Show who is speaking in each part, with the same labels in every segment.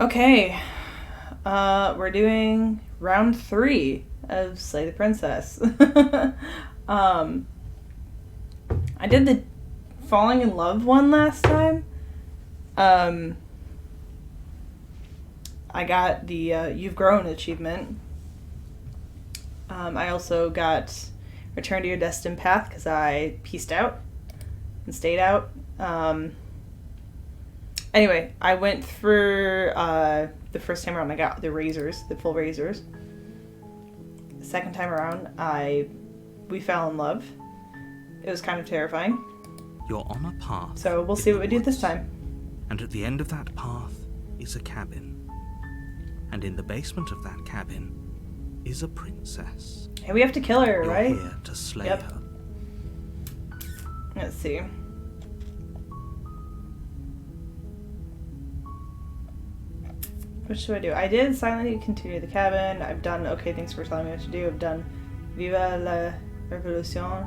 Speaker 1: Okay. We're doing round 3 of Slay the Princess. I did the Falling in Love one last time. I got the You've Grown achievement. I also got Return to Your Destined Path because I pieced out and stayed out. Anyway, I went through the first time around. I got the razors, the full razors. The second time around, we fell in love. It was kind of terrifying.
Speaker 2: You're on a path.
Speaker 1: So we'll see what we do this time.
Speaker 2: And at the end of that path is a cabin. And in the basement of that cabin is a princess.
Speaker 1: And we have to kill her,
Speaker 2: You're
Speaker 1: right?
Speaker 2: here to slay her.
Speaker 1: Let's see. What should I do? I did silently continue the cabin. I've done okay, thanks for telling me what to do. I've done Viva la Revolution.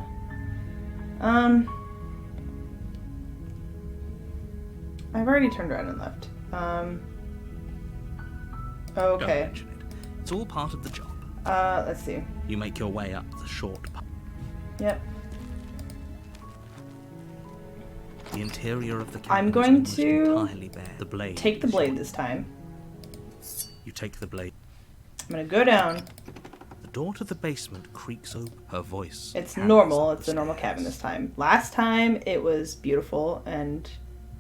Speaker 1: I've already turned around and left. Okay.
Speaker 2: Don't mention it. It's all part of the job.
Speaker 1: Let's see.
Speaker 2: You make your way up the short path.
Speaker 1: Yep.
Speaker 2: The interior of the cabin
Speaker 1: I'm going
Speaker 2: is
Speaker 1: to
Speaker 2: entirely bare. The blade.
Speaker 1: take the blade this time.
Speaker 2: You take the blade.
Speaker 1: I'm gonna go down.
Speaker 2: The door to the basement creaks open. Her voice.
Speaker 1: It's normal. It's a normal cabin this time. Last time it was beautiful and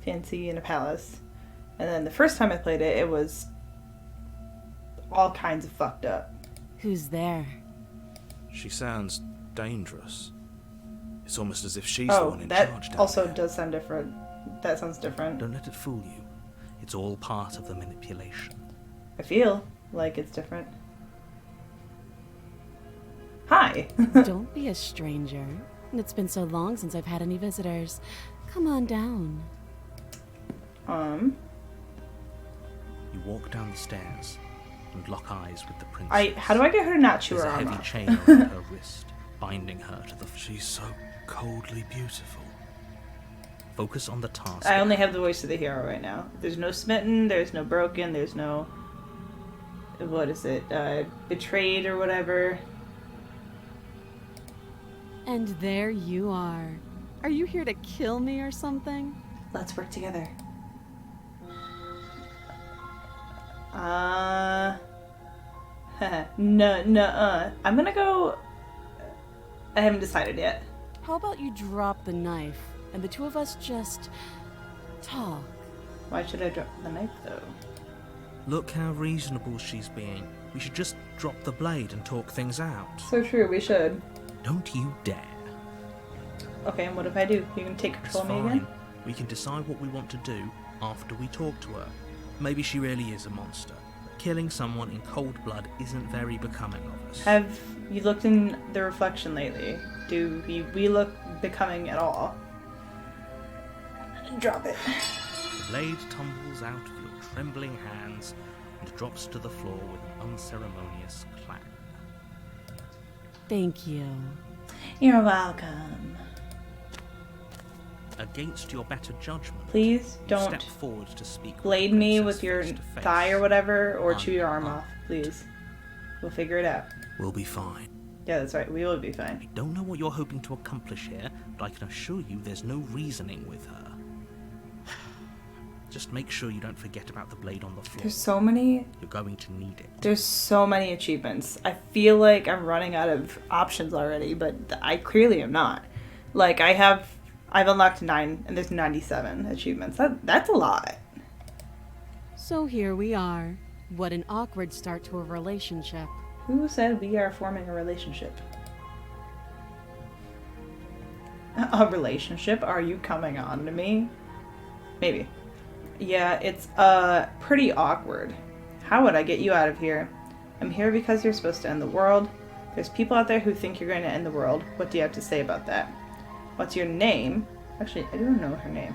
Speaker 1: fancy in a palace. And then the first time I played it, it was all kinds of fucked up.
Speaker 3: Who's there?
Speaker 2: She sounds dangerous. It's almost as if she's the one in charge
Speaker 1: that
Speaker 2: down
Speaker 1: also
Speaker 2: there.
Speaker 1: does sound different. That sounds different.
Speaker 2: Don't let it fool you. It's all part of the manipulation.
Speaker 1: I feel like it's different. Hi.
Speaker 3: Don't be a stranger. It's been so long since I've had any visitors. Come on down.
Speaker 2: You walk down the stairs and lock eyes with the princess.
Speaker 1: How do I get her to not chew
Speaker 2: There's
Speaker 1: her
Speaker 2: a
Speaker 1: arm
Speaker 2: heavy
Speaker 1: off?
Speaker 2: chain around her wrist, binding her to the... She's so coldly beautiful. Focus on the task.
Speaker 1: I only have the voice of the hero right now. There's no smitten, there's no broken, there's no... What is it? Betrayed or whatever.
Speaker 3: And there you are. Are you here to kill me or something?
Speaker 1: Let's work together. No. I'm gonna go... I haven't decided yet.
Speaker 3: How about you drop the knife and the two of us just talk?
Speaker 1: Why should I drop the knife, though?
Speaker 2: Look how reasonable she's being. We should just drop the blade and talk things out.
Speaker 1: So true, we should.
Speaker 2: Don't you dare.
Speaker 1: Okay, and what if I do? You can take
Speaker 2: It's
Speaker 1: control of me
Speaker 2: fine.
Speaker 1: again?
Speaker 2: We can decide what we want to do after we talk to her. Maybe she really is a monster. Killing someone in cold blood isn't very becoming of us.
Speaker 1: Have you looked in the reflection lately? Do we look becoming at all? Drop it.
Speaker 2: The blade tumbles out of your trembling hands and drops to the floor with an unceremonious clang.
Speaker 3: Thank you.
Speaker 1: You're welcome.
Speaker 2: Against your better judgment,
Speaker 1: Please
Speaker 2: you
Speaker 1: don't
Speaker 2: step forward to speak
Speaker 1: blade
Speaker 2: the
Speaker 1: me
Speaker 2: princess
Speaker 1: with your
Speaker 2: face to face.
Speaker 1: thigh or whatever, or chew your arm
Speaker 2: Up.
Speaker 1: off, please. We'll figure it out.
Speaker 2: We'll be fine.
Speaker 1: Yeah, that's right. We will be
Speaker 2: I
Speaker 1: fine.
Speaker 2: don't know what you're hoping to accomplish here, but I can assure you there's no reasoning with her. Just make sure you don't forget about the blade on the floor.
Speaker 1: There's so many...
Speaker 2: You're going to need it.
Speaker 1: There's so many achievements. I feel like I'm running out of options already, but I clearly am not. Like, I've unlocked 9, and there's 97 achievements. That's a lot.
Speaker 3: So here we are. What an awkward start to a relationship.
Speaker 1: Who said we are forming a relationship? A relationship? Are you coming on to me? Maybe. Yeah, it's pretty awkward. How would I get you out of here? I'm here because you're supposed to end the world. There's people out there who think you're going to end the world. What do you have to say about that? What's your name? Actually, I don't know her name.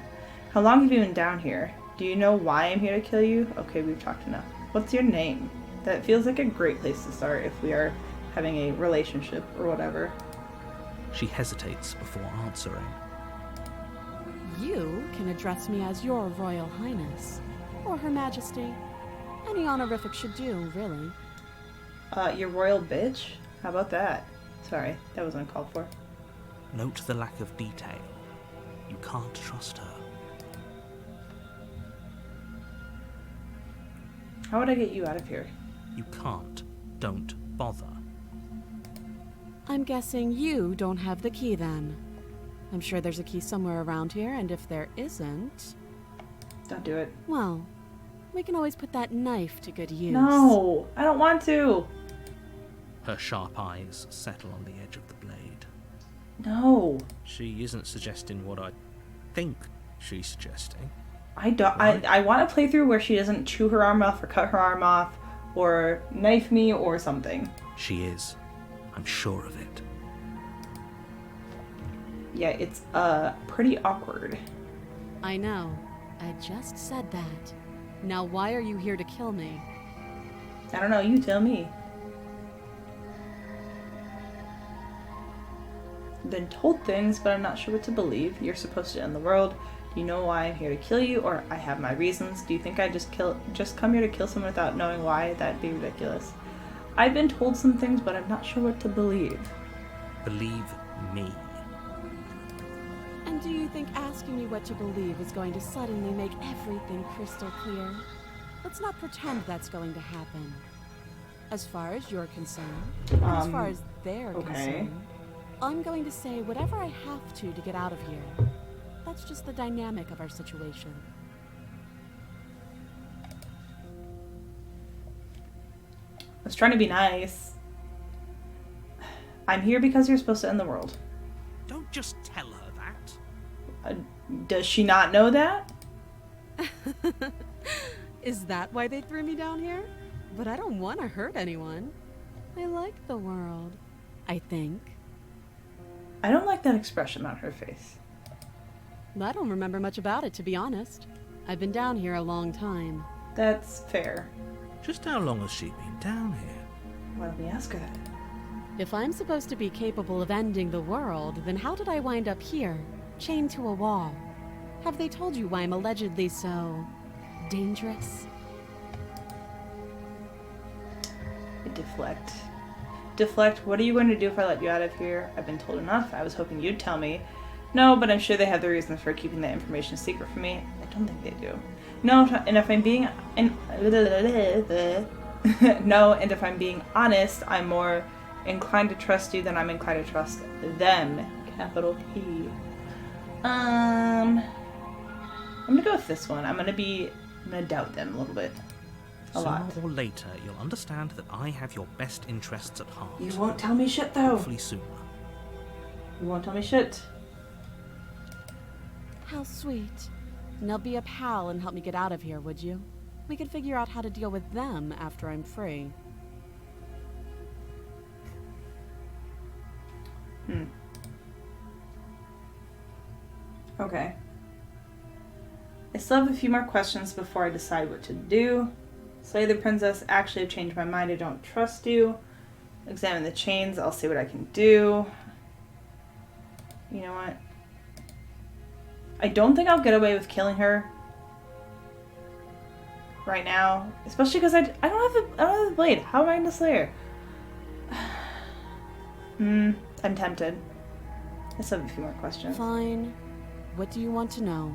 Speaker 1: How long have you been down here? Do you know why I'm here to kill you? Okay, we've talked enough. What's your name? That feels like a great place to start if we are having a relationship or whatever.
Speaker 2: She hesitates before answering.
Speaker 3: You can address me as your Royal Highness, or Her Majesty. Any honorific should do, really.
Speaker 1: Your royal bitch? How about that? Sorry, that wasn't uncalled for.
Speaker 2: Note the lack of detail. You can't trust her.
Speaker 1: How would I get you out of here?
Speaker 2: You can't. Don't bother.
Speaker 3: I'm guessing you don't have the key then. I'm sure there's a key somewhere around here, and if there isn't...
Speaker 1: Don't do it.
Speaker 3: Well, we can always put that knife to good use.
Speaker 1: No, I don't want to.
Speaker 2: Her sharp eyes settle on the edge of the blade.
Speaker 1: No.
Speaker 2: She isn't suggesting what I think she's suggesting.
Speaker 1: I don't.
Speaker 2: Right.
Speaker 1: I want to play through where she doesn't chew her arm off or cut her arm off or knife me or something.
Speaker 2: She is. I'm sure of it.
Speaker 1: Yeah, it's pretty awkward.
Speaker 3: I know. I just said that. Now why are you here to kill me?
Speaker 1: I don't know. You tell me. I've been told things, but I'm not sure what to believe. You're supposed to end the world. Do you know why I'm here to kill you, or I have my reasons? Do you think I just come here to kill someone without knowing why? That'd be ridiculous. I've been told some things, but I'm not sure what to believe.
Speaker 2: Believe me.
Speaker 3: And do you think asking me what to believe is going to suddenly make everything crystal clear? Let's not pretend that's going to happen. As far as you're concerned, and as far as they're concerned, I'm going to say whatever I have to get out of here. That's just the dynamic of our situation.
Speaker 1: I was trying to be nice. I'm here because you're supposed to end the world.
Speaker 2: Don't just tell her that.
Speaker 1: Does she not know that?
Speaker 3: Is that why they threw me down here? But I don't want to hurt anyone. I like the world, I think.
Speaker 1: I don't like that expression on her face.
Speaker 3: I don't remember much about it, to be honest. I've been down here a long time.
Speaker 1: That's fair.
Speaker 2: Just how long has she been down here?
Speaker 1: Why don't we ask her that?
Speaker 3: If I'm supposed to be capable of ending the world, then how did I wind up here, chained to a wall? Have they told you why I'm allegedly so... dangerous?
Speaker 1: Deflect. Deflect, what are you going to do if I let you out of here? I've been told enough. I was hoping you'd tell me. No, but I'm sure they have their reasons for keeping that information secret from me. I don't think they do. No, and if I'm being... no, and if I'm being honest, I'm more inclined to trust you than I'm inclined to trust them. Capital P. I'm gonna go with this one. I'm gonna doubt them a little bit. A lot.
Speaker 2: Sooner or later, you'll understand that I have your best interests at heart.
Speaker 1: You won't tell me shit, though.
Speaker 2: Hopefully sooner.
Speaker 1: You won't tell me shit.
Speaker 3: How sweet. Now be a pal and help me get out of here, would you? We could figure out how to deal with them after I'm free.
Speaker 1: Okay. I still have a few more questions before I decide what to do. Slay the princess. Actually, I've changed my mind. I don't trust you. Examine the chains. I'll see what I can do. You know what? I don't think I'll get away with killing her right now, especially because I don't have the blade. How am I gonna slay her? I'm tempted. I still have a few more questions.
Speaker 3: Fine. What do you want to know?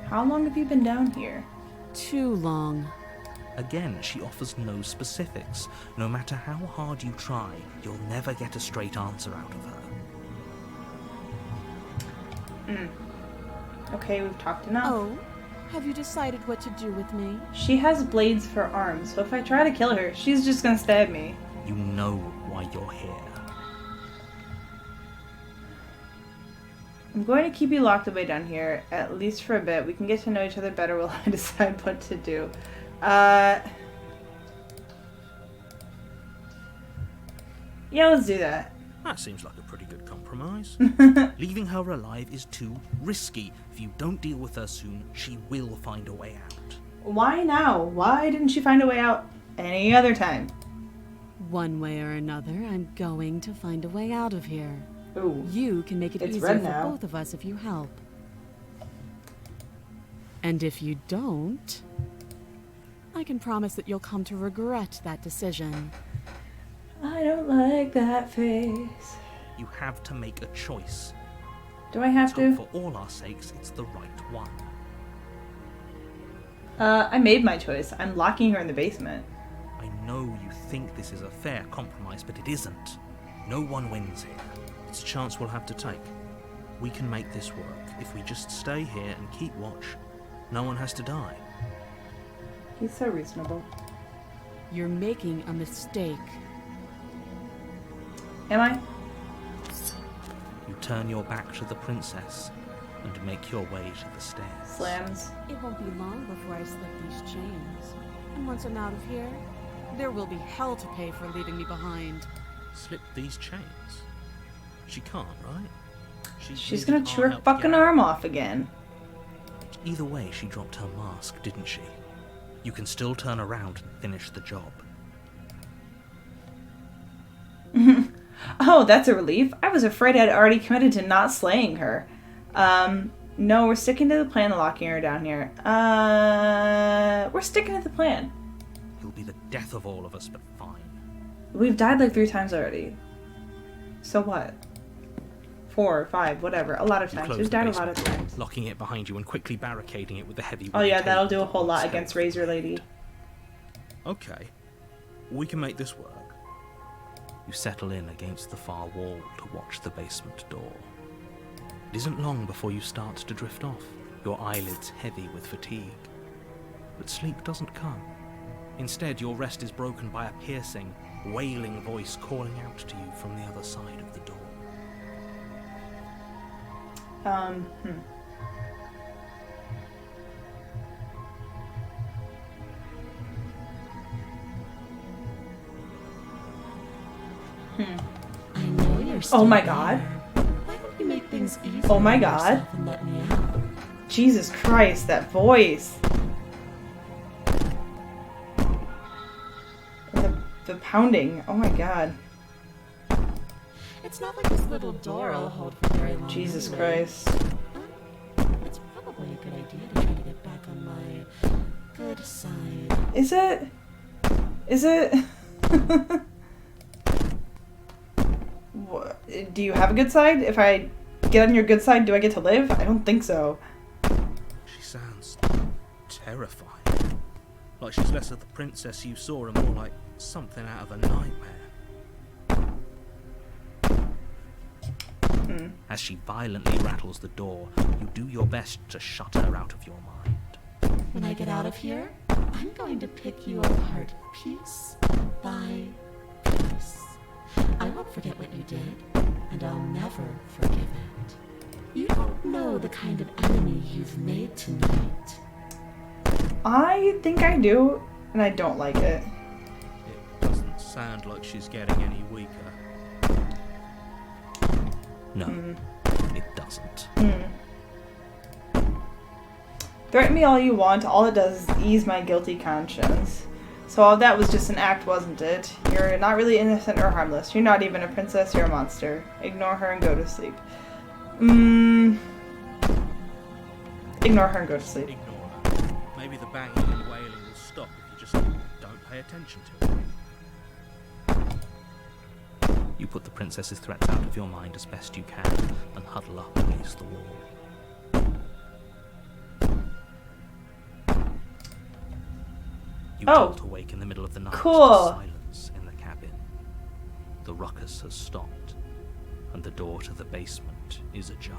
Speaker 1: How long have you been down here?
Speaker 3: Too long.
Speaker 2: Again, she offers no specifics. No matter how hard you try, you'll never get a straight answer out of her.
Speaker 1: Okay, we've talked enough.
Speaker 3: Oh, have you decided what to do with me?
Speaker 1: She has blades for arms, so if I try to kill her, she's just gonna stab me.
Speaker 2: You know why you're here.
Speaker 1: I'm going to keep you locked away down here, at least for a bit. We can get to know each other better while I decide what to do. Yeah, let's do that.
Speaker 2: That seems like a pretty good compromise. Leaving her alive is too risky. If you don't deal with her soon, she will find a way out.
Speaker 1: Why now? Why didn't she find a way out any other time?
Speaker 3: One way or another, I'm going to find a way out of here.
Speaker 1: Ooh.
Speaker 3: You can make it
Speaker 1: It's
Speaker 3: easier
Speaker 1: red
Speaker 3: for
Speaker 1: now.
Speaker 3: both of us if you help. And if you don't, I can promise that you'll come to regret that decision.
Speaker 1: I don't like that face.
Speaker 2: You have to make a choice.
Speaker 1: Do I have
Speaker 2: So
Speaker 1: to?
Speaker 2: for all our sakes, it's the right one.
Speaker 1: I made my choice. I'm locking her in the basement.
Speaker 2: I know you think this is a fair compromise, but it isn't. No one wins here. It's a chance we'll have to take. We can make this work. If we just stay here and keep watch, no one has to die.
Speaker 1: He's so reasonable.
Speaker 3: You're making a mistake.
Speaker 1: Am I?
Speaker 2: You turn your back to the princess and make your way to the stairs.
Speaker 1: Slams.
Speaker 3: It won't be long before I slip these chains. And once I'm out of here, there will be hell to pay for leaving me behind.
Speaker 2: Slip these chains? She can't, right?
Speaker 1: She's gonna chew her fucking arm off again.
Speaker 2: Either way, she dropped her mask, didn't she? You can still turn around and finish the job.
Speaker 1: Oh, that's a relief. I was afraid I'd already committed to not slaying her. No, we're sticking to the plan of locking her down here. We're sticking to the plan.
Speaker 2: It'll be the death of all of us, but fine.
Speaker 1: We've died like 3 times already. So what? 4 or 5, whatever. A lot of
Speaker 2: You
Speaker 1: times.
Speaker 2: close
Speaker 1: We've
Speaker 2: the
Speaker 1: died a
Speaker 2: basement
Speaker 1: lot of
Speaker 2: door,
Speaker 1: times.
Speaker 2: locking it behind you and quickly barricading it with the heavy
Speaker 1: Oh
Speaker 2: wooden
Speaker 1: yeah, that'll
Speaker 2: table
Speaker 1: do a whole
Speaker 2: that
Speaker 1: lot
Speaker 2: won't
Speaker 1: against
Speaker 2: stand.
Speaker 1: Razor Lady.
Speaker 2: Okay, we can make this work. You settle in against the far wall to watch the basement door. It isn't long before you start to drift off, your eyelids heavy with fatigue. But sleep doesn't come. Instead, your rest is broken by a piercing, wailing voice calling out to you from the other side of the door.
Speaker 3: I know you're still
Speaker 1: Oh my
Speaker 3: there.
Speaker 1: god.
Speaker 3: Why don't you make things easier
Speaker 1: Oh my
Speaker 3: on
Speaker 1: god.
Speaker 3: yourself and let me out?
Speaker 1: Jesus Christ, that voice. The pounding. Oh my god.
Speaker 3: It's not like this little door will hold for very long.
Speaker 1: Jesus
Speaker 3: anyway.
Speaker 1: Christ.
Speaker 3: It's probably a good idea to try to get back on my good side.
Speaker 1: Is it? Is it? Do you have a good side? If I get on your good side, do I get to live? I don't think so.
Speaker 2: She sounds terrifying. Like she's less of the princess you saw and more like something out of a nightmare. As she violently rattles the door, you do your best to shut her out of your mind.
Speaker 3: When I get out of here, I'm going to pick you apart piece by piece. I won't forget what you did, and I'll never forgive it. You don't know the kind of enemy you've made tonight.
Speaker 1: I think I do, and I don't like it.
Speaker 2: It doesn't sound like she's getting any weaker. No, it doesn't.
Speaker 1: Threaten me all you want, all it does is ease my guilty conscience. So all that was just an act, wasn't it? You're not really innocent or harmless. You're not even a princess, you're a monster. Ignore her and go to sleep. Ignore her and go to sleep.
Speaker 2: Ignore her. Maybe the banging and wailing will stop if you just don't pay attention to it. You put the princess's threats out of your mind as best you can and huddle up against the wall. You jolt awake in the middle of the night
Speaker 1: cool.
Speaker 2: to silence in the cabin. The ruckus has stopped, and the door to the basement is ajar,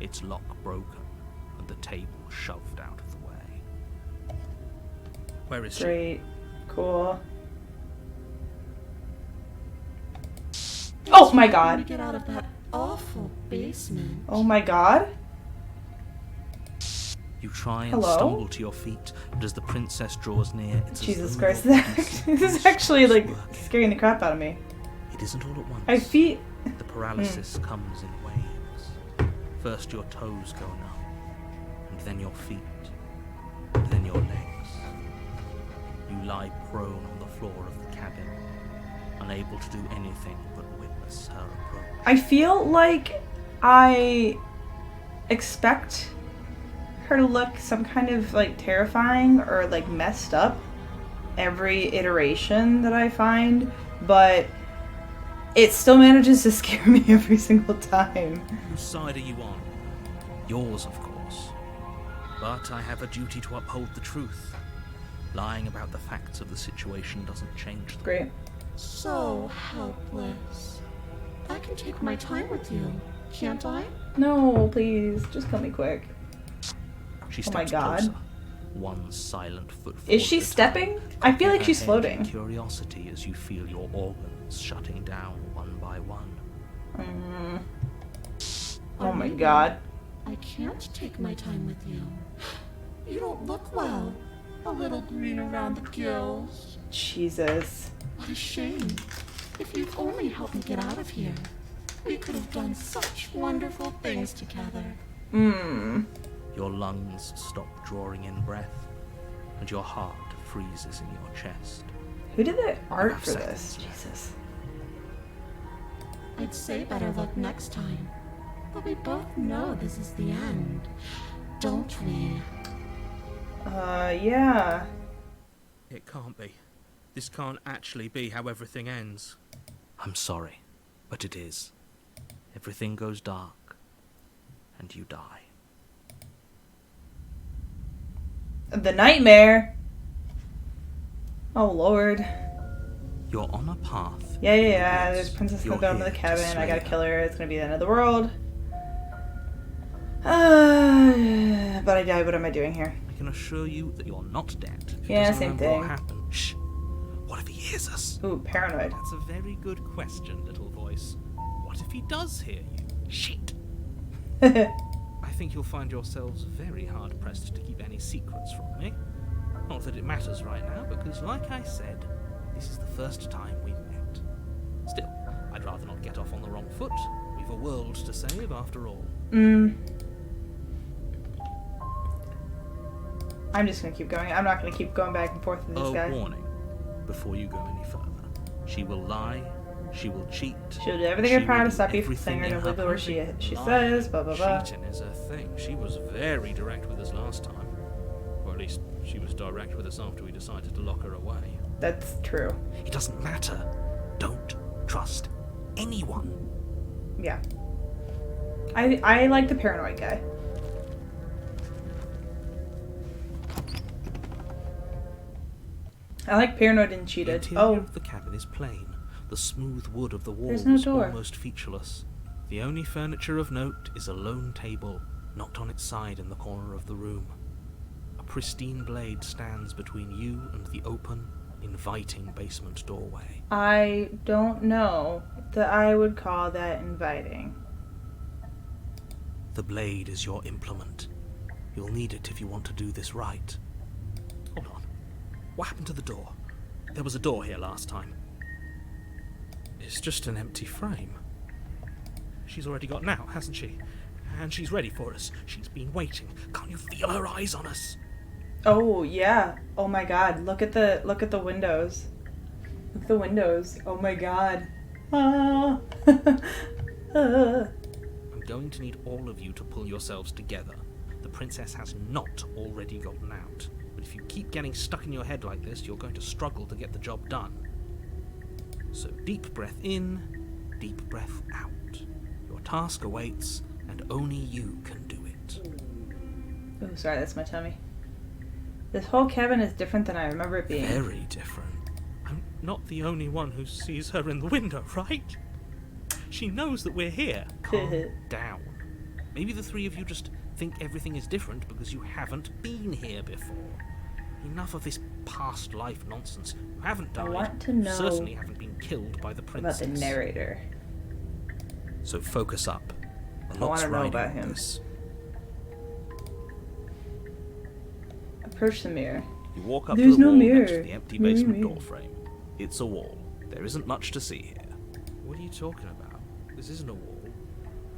Speaker 2: its lock broken, and the table shoved out of the way. Where is she?
Speaker 1: Great. Cool. Oh my god.
Speaker 3: To get out of that awful basement.
Speaker 1: Oh my god.
Speaker 2: You try and
Speaker 1: Hello?
Speaker 2: stumble to your feet, but as the princess draws near, it's as
Speaker 1: Jesus
Speaker 2: though
Speaker 1: Christ.
Speaker 2: your peace
Speaker 1: This is
Speaker 2: is
Speaker 1: actually like
Speaker 2: working.
Speaker 1: scaring the crap out of me.
Speaker 2: It isn't all at once.
Speaker 1: My feet.
Speaker 2: The paralysis comes in waves. First your toes go numb, and then your feet, and then your legs. You lie prone on the floor of the cabin, unable to do anything but witness her approach.
Speaker 1: I feel like I expect her to look some kind of like terrifying or like messed up every iteration that I find, but it still manages to scare me every single time.
Speaker 2: Whose side are you on? Yours, of course. But I have a duty to uphold the truth. Lying about the facts of the situation doesn't change them.
Speaker 1: Great.
Speaker 3: So helpless. I can take my time with you, can't I?
Speaker 1: No, please, just kill me quick.
Speaker 2: She
Speaker 1: Oh my
Speaker 2: steps
Speaker 1: God.
Speaker 2: closer. One silent foot
Speaker 1: Is she
Speaker 2: forward at a
Speaker 1: stepping?
Speaker 2: time.
Speaker 1: I feel like
Speaker 2: Her
Speaker 1: she's
Speaker 2: head
Speaker 1: floating.
Speaker 2: in curiosity as you feel your organs shutting down one by one.
Speaker 1: Oh my God.
Speaker 3: I can't take my time with you. You don't look well. A little green around the gills.
Speaker 1: Jesus.
Speaker 3: What a shame. If you'd only helped me get out of here, we could have done such wonderful things together.
Speaker 2: Your lungs stop drawing in breath, and your heart freezes in your chest.
Speaker 1: Who did the art
Speaker 2: Half
Speaker 1: for this?
Speaker 2: seconds left.
Speaker 1: Jesus.
Speaker 3: I'd say better luck next time, but we both know this is the end, don't we?
Speaker 1: Yeah.
Speaker 2: It can't be. This can't actually be how everything ends. I'm sorry, but it is. Everything goes dark, and you die.
Speaker 1: The nightmare. Oh Lord.
Speaker 2: You're on a path.
Speaker 1: Yeah. There's Princess
Speaker 2: You're
Speaker 1: gonna go into the
Speaker 2: here to
Speaker 1: cabin. I
Speaker 2: slay
Speaker 1: gotta
Speaker 2: her.
Speaker 1: kill her. It's gonna be the end of the world. But I died. What am I doing here?
Speaker 2: I can assure you that you're not dead. If he
Speaker 1: Yeah,
Speaker 2: doesn't
Speaker 1: same
Speaker 2: remember
Speaker 1: thing.
Speaker 2: what happened. Shh. What if he hears us?
Speaker 1: Ooh, paranoid.
Speaker 2: That's a very good question, little voice. What if he does hear you? Shit. I think you'll find yourselves very hard-pressed to keep any secrets from me. Not that it matters right now, because like I said, this is the first time we've met. Still, I'd rather not get off on the wrong foot. We've a world to save, after all.
Speaker 1: I'm just gonna keep going. I'm not gonna keep going back and forth with this guy.
Speaker 2: Warning, before you go any further. She will lie, she will cheat.
Speaker 1: She'll do everything in her
Speaker 2: she
Speaker 1: power
Speaker 2: will
Speaker 1: to
Speaker 2: do
Speaker 1: stop you from
Speaker 2: everything
Speaker 1: saying her
Speaker 2: in
Speaker 1: to
Speaker 2: her
Speaker 1: leave it where
Speaker 2: power.
Speaker 1: she
Speaker 2: Lying,
Speaker 1: says, blah blah blah.
Speaker 2: Cheating is her thing. She was very direct with us last time. Or at least, she was direct with us after we decided to lock her away.
Speaker 1: That's true.
Speaker 2: It doesn't matter. Don't trust anyone.
Speaker 1: Yeah. I like the paranoid guy. I like paranoid and
Speaker 2: The
Speaker 1: cheated.
Speaker 2: interior
Speaker 1: Oh,
Speaker 2: of the cabin is plain. The smooth wood of the walls
Speaker 1: There's no door.
Speaker 2: almost featureless. The only furniture of note is a lone table, knocked on its side in the corner of the room. A pristine blade stands between you and the open, inviting basement doorway.
Speaker 1: I don't know that I would call that inviting.
Speaker 2: The blade is your implement. You'll need it if you want to do this right. Hold on. What happened to the door? There was a door here last time. It's just an empty frame. She's already gotten out, hasn't she? And she's ready for us. She's been waiting. Can't you feel her eyes on us?
Speaker 1: Oh yeah. Oh my god. Look at the windows. Look at the windows. Oh my god. Ah. Ah.
Speaker 2: I'm going to need all of you to pull yourselves together. The princess has not already gotten out. But if you keep getting stuck in your head like this, you're going to struggle to get the job done. So deep breath in, deep breath out. Your task awaits, and only you can do it.
Speaker 1: Oh, sorry, that's my tummy. This whole cabin is different than I remember it being.
Speaker 2: Very different. I'm not the only one who sees her in the window, right? She knows that we're here. Calm down. Maybe the three of you just think everything is different because you haven't been here before. Enough of this past life nonsense. You haven't died.
Speaker 1: I want to know
Speaker 2: certainly haven't been killed by the
Speaker 1: about
Speaker 2: princess.
Speaker 1: the narrator.
Speaker 2: So focus up. A
Speaker 1: I
Speaker 2: lot's
Speaker 1: want to know
Speaker 2: riding
Speaker 1: about
Speaker 2: on
Speaker 1: him.
Speaker 2: this.
Speaker 1: Approach the mirror.
Speaker 2: You walk up
Speaker 1: There's
Speaker 2: to the
Speaker 1: no
Speaker 2: wall
Speaker 1: mirror.
Speaker 2: next to the empty
Speaker 1: Mirror,
Speaker 2: basement
Speaker 1: mirror.
Speaker 2: door frame. It's a wall. There isn't much to see here. What are you talking about? This isn't a wall.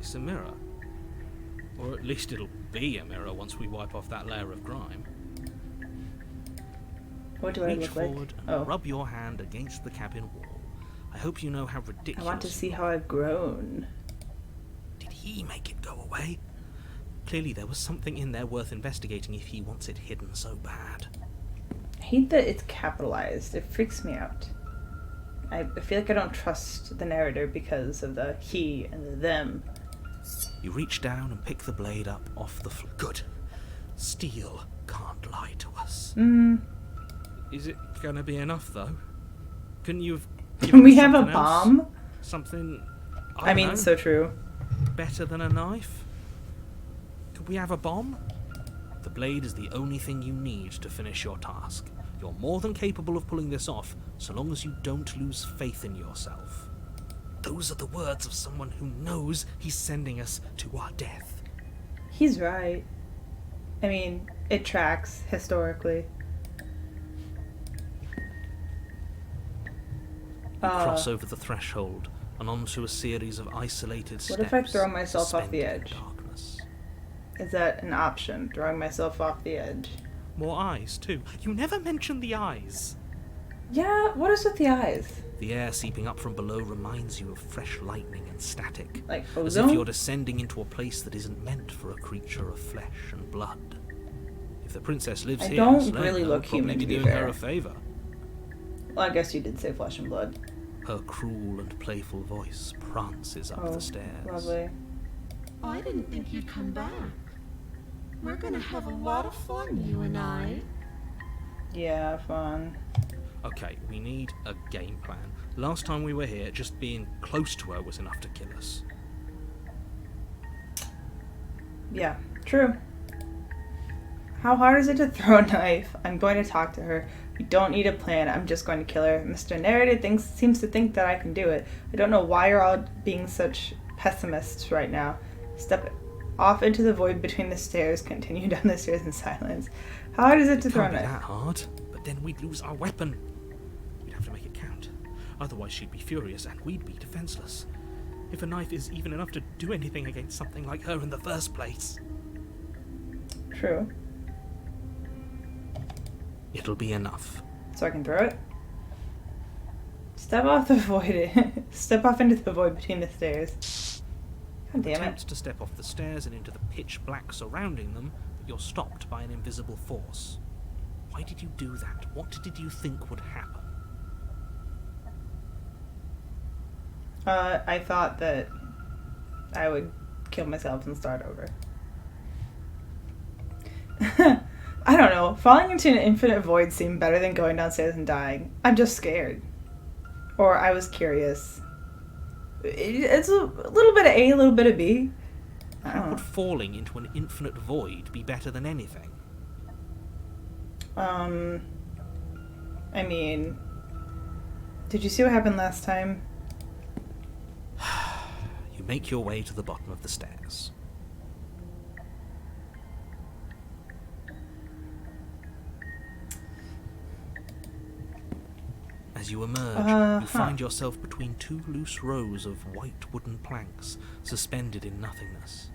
Speaker 2: It's a mirror. Or at least it'll be a mirror once we wipe off that layer of grime.
Speaker 1: What do I
Speaker 2: Reach
Speaker 1: look
Speaker 2: forward
Speaker 1: like?
Speaker 2: and
Speaker 1: Oh,
Speaker 2: rub your hand against the cabin wall. I hope you know how
Speaker 1: I
Speaker 2: ridiculous.
Speaker 1: want to see how I've grown.
Speaker 2: Did he make it go away? Clearly there was something in there worth investigating if he wants it hidden so bad.
Speaker 1: I hate that it's capitalized. It freaks me out. I feel like I don't trust the narrator because of the he and the them.
Speaker 2: You reach down and pick the blade up off the floor. Good. Steel can't lie to us. Is it gonna be enough, though? Couldn't you have given
Speaker 1: We
Speaker 2: us
Speaker 1: have a
Speaker 2: something else?
Speaker 1: bomb?
Speaker 2: Something...
Speaker 1: I mean,
Speaker 2: know,
Speaker 1: so true.
Speaker 2: better than a knife? Could we have a bomb? The blade is the only thing you need to finish your task. You're more than capable of pulling this off, so long as you don't lose faith in yourself. Those are the words of someone who knows he's sending us to our death.
Speaker 1: He's right. I mean, it tracks historically.
Speaker 2: You cross over the threshold and onto a series of isolated steps.
Speaker 1: What if I throw myself off the
Speaker 2: suspended in
Speaker 1: edge?
Speaker 2: darkness.
Speaker 1: Is that an option? Throwing myself off the edge?
Speaker 2: More eyes, too. You never mention the eyes.
Speaker 1: Yeah, what is with the eyes?
Speaker 2: The air seeping up from below reminds you of fresh lightning and static.
Speaker 1: Like
Speaker 2: As if
Speaker 1: ozone?
Speaker 2: you're descending into a place that isn't meant for a creature of flesh and blood. If the princess lives
Speaker 1: I
Speaker 2: here,
Speaker 1: don't
Speaker 2: Selena
Speaker 1: really
Speaker 2: would
Speaker 1: look
Speaker 2: probably
Speaker 1: human,
Speaker 2: be
Speaker 1: to be
Speaker 2: doing her
Speaker 1: fair.
Speaker 2: a favour.
Speaker 1: Well, I guess you did say flesh and blood.
Speaker 2: Her cruel and playful voice prances up the stairs.
Speaker 1: Lovely.
Speaker 3: I didn't think you'd come back. We're gonna have a lot of fun, you and I.
Speaker 1: Yeah, fun.
Speaker 2: Okay, we need a game plan. Last time we were here, just being close to her was enough to kill us.
Speaker 1: Yeah, true. How hard is it to throw a knife? I'm going to talk to her. We don't need a plan. I'm just going to kill her. Mr. Narrator seems to think that I can do it. I don't know why you're all being such pessimists right now. Step off into the void between the stairs. Continue down the stairs in silence. How hard is it to throw a
Speaker 2: Can't be
Speaker 1: knife?
Speaker 2: that hard, but then we'd lose our weapon. We'd have to make it count. Otherwise she'd be furious and we'd be defenseless. If a knife is even enough to do anything against something like her in the first place.
Speaker 1: True.
Speaker 2: It'll be enough.
Speaker 1: So I can throw it? Step off the void. Step off into the void between the stairs. God damn it.
Speaker 2: Attempt to step off the stairs and into the pitch black surrounding them, but you're stopped by an invisible force. Why did you do that? What did you think would happen?
Speaker 1: I thought that I would kill myself and start over. I don't know. Falling into an infinite void seemed better than going downstairs and dying. I'm just scared. Or I was curious. It's a little bit of A, a little bit of B. I
Speaker 2: How
Speaker 1: don't
Speaker 2: would
Speaker 1: know.
Speaker 2: falling into an infinite void be better than anything?
Speaker 1: I mean, did you see what happened last time?
Speaker 2: You make your way to the bottom of the stairs. As you emerge, you find yourself between two loose rows of white wooden planks suspended in nothingness.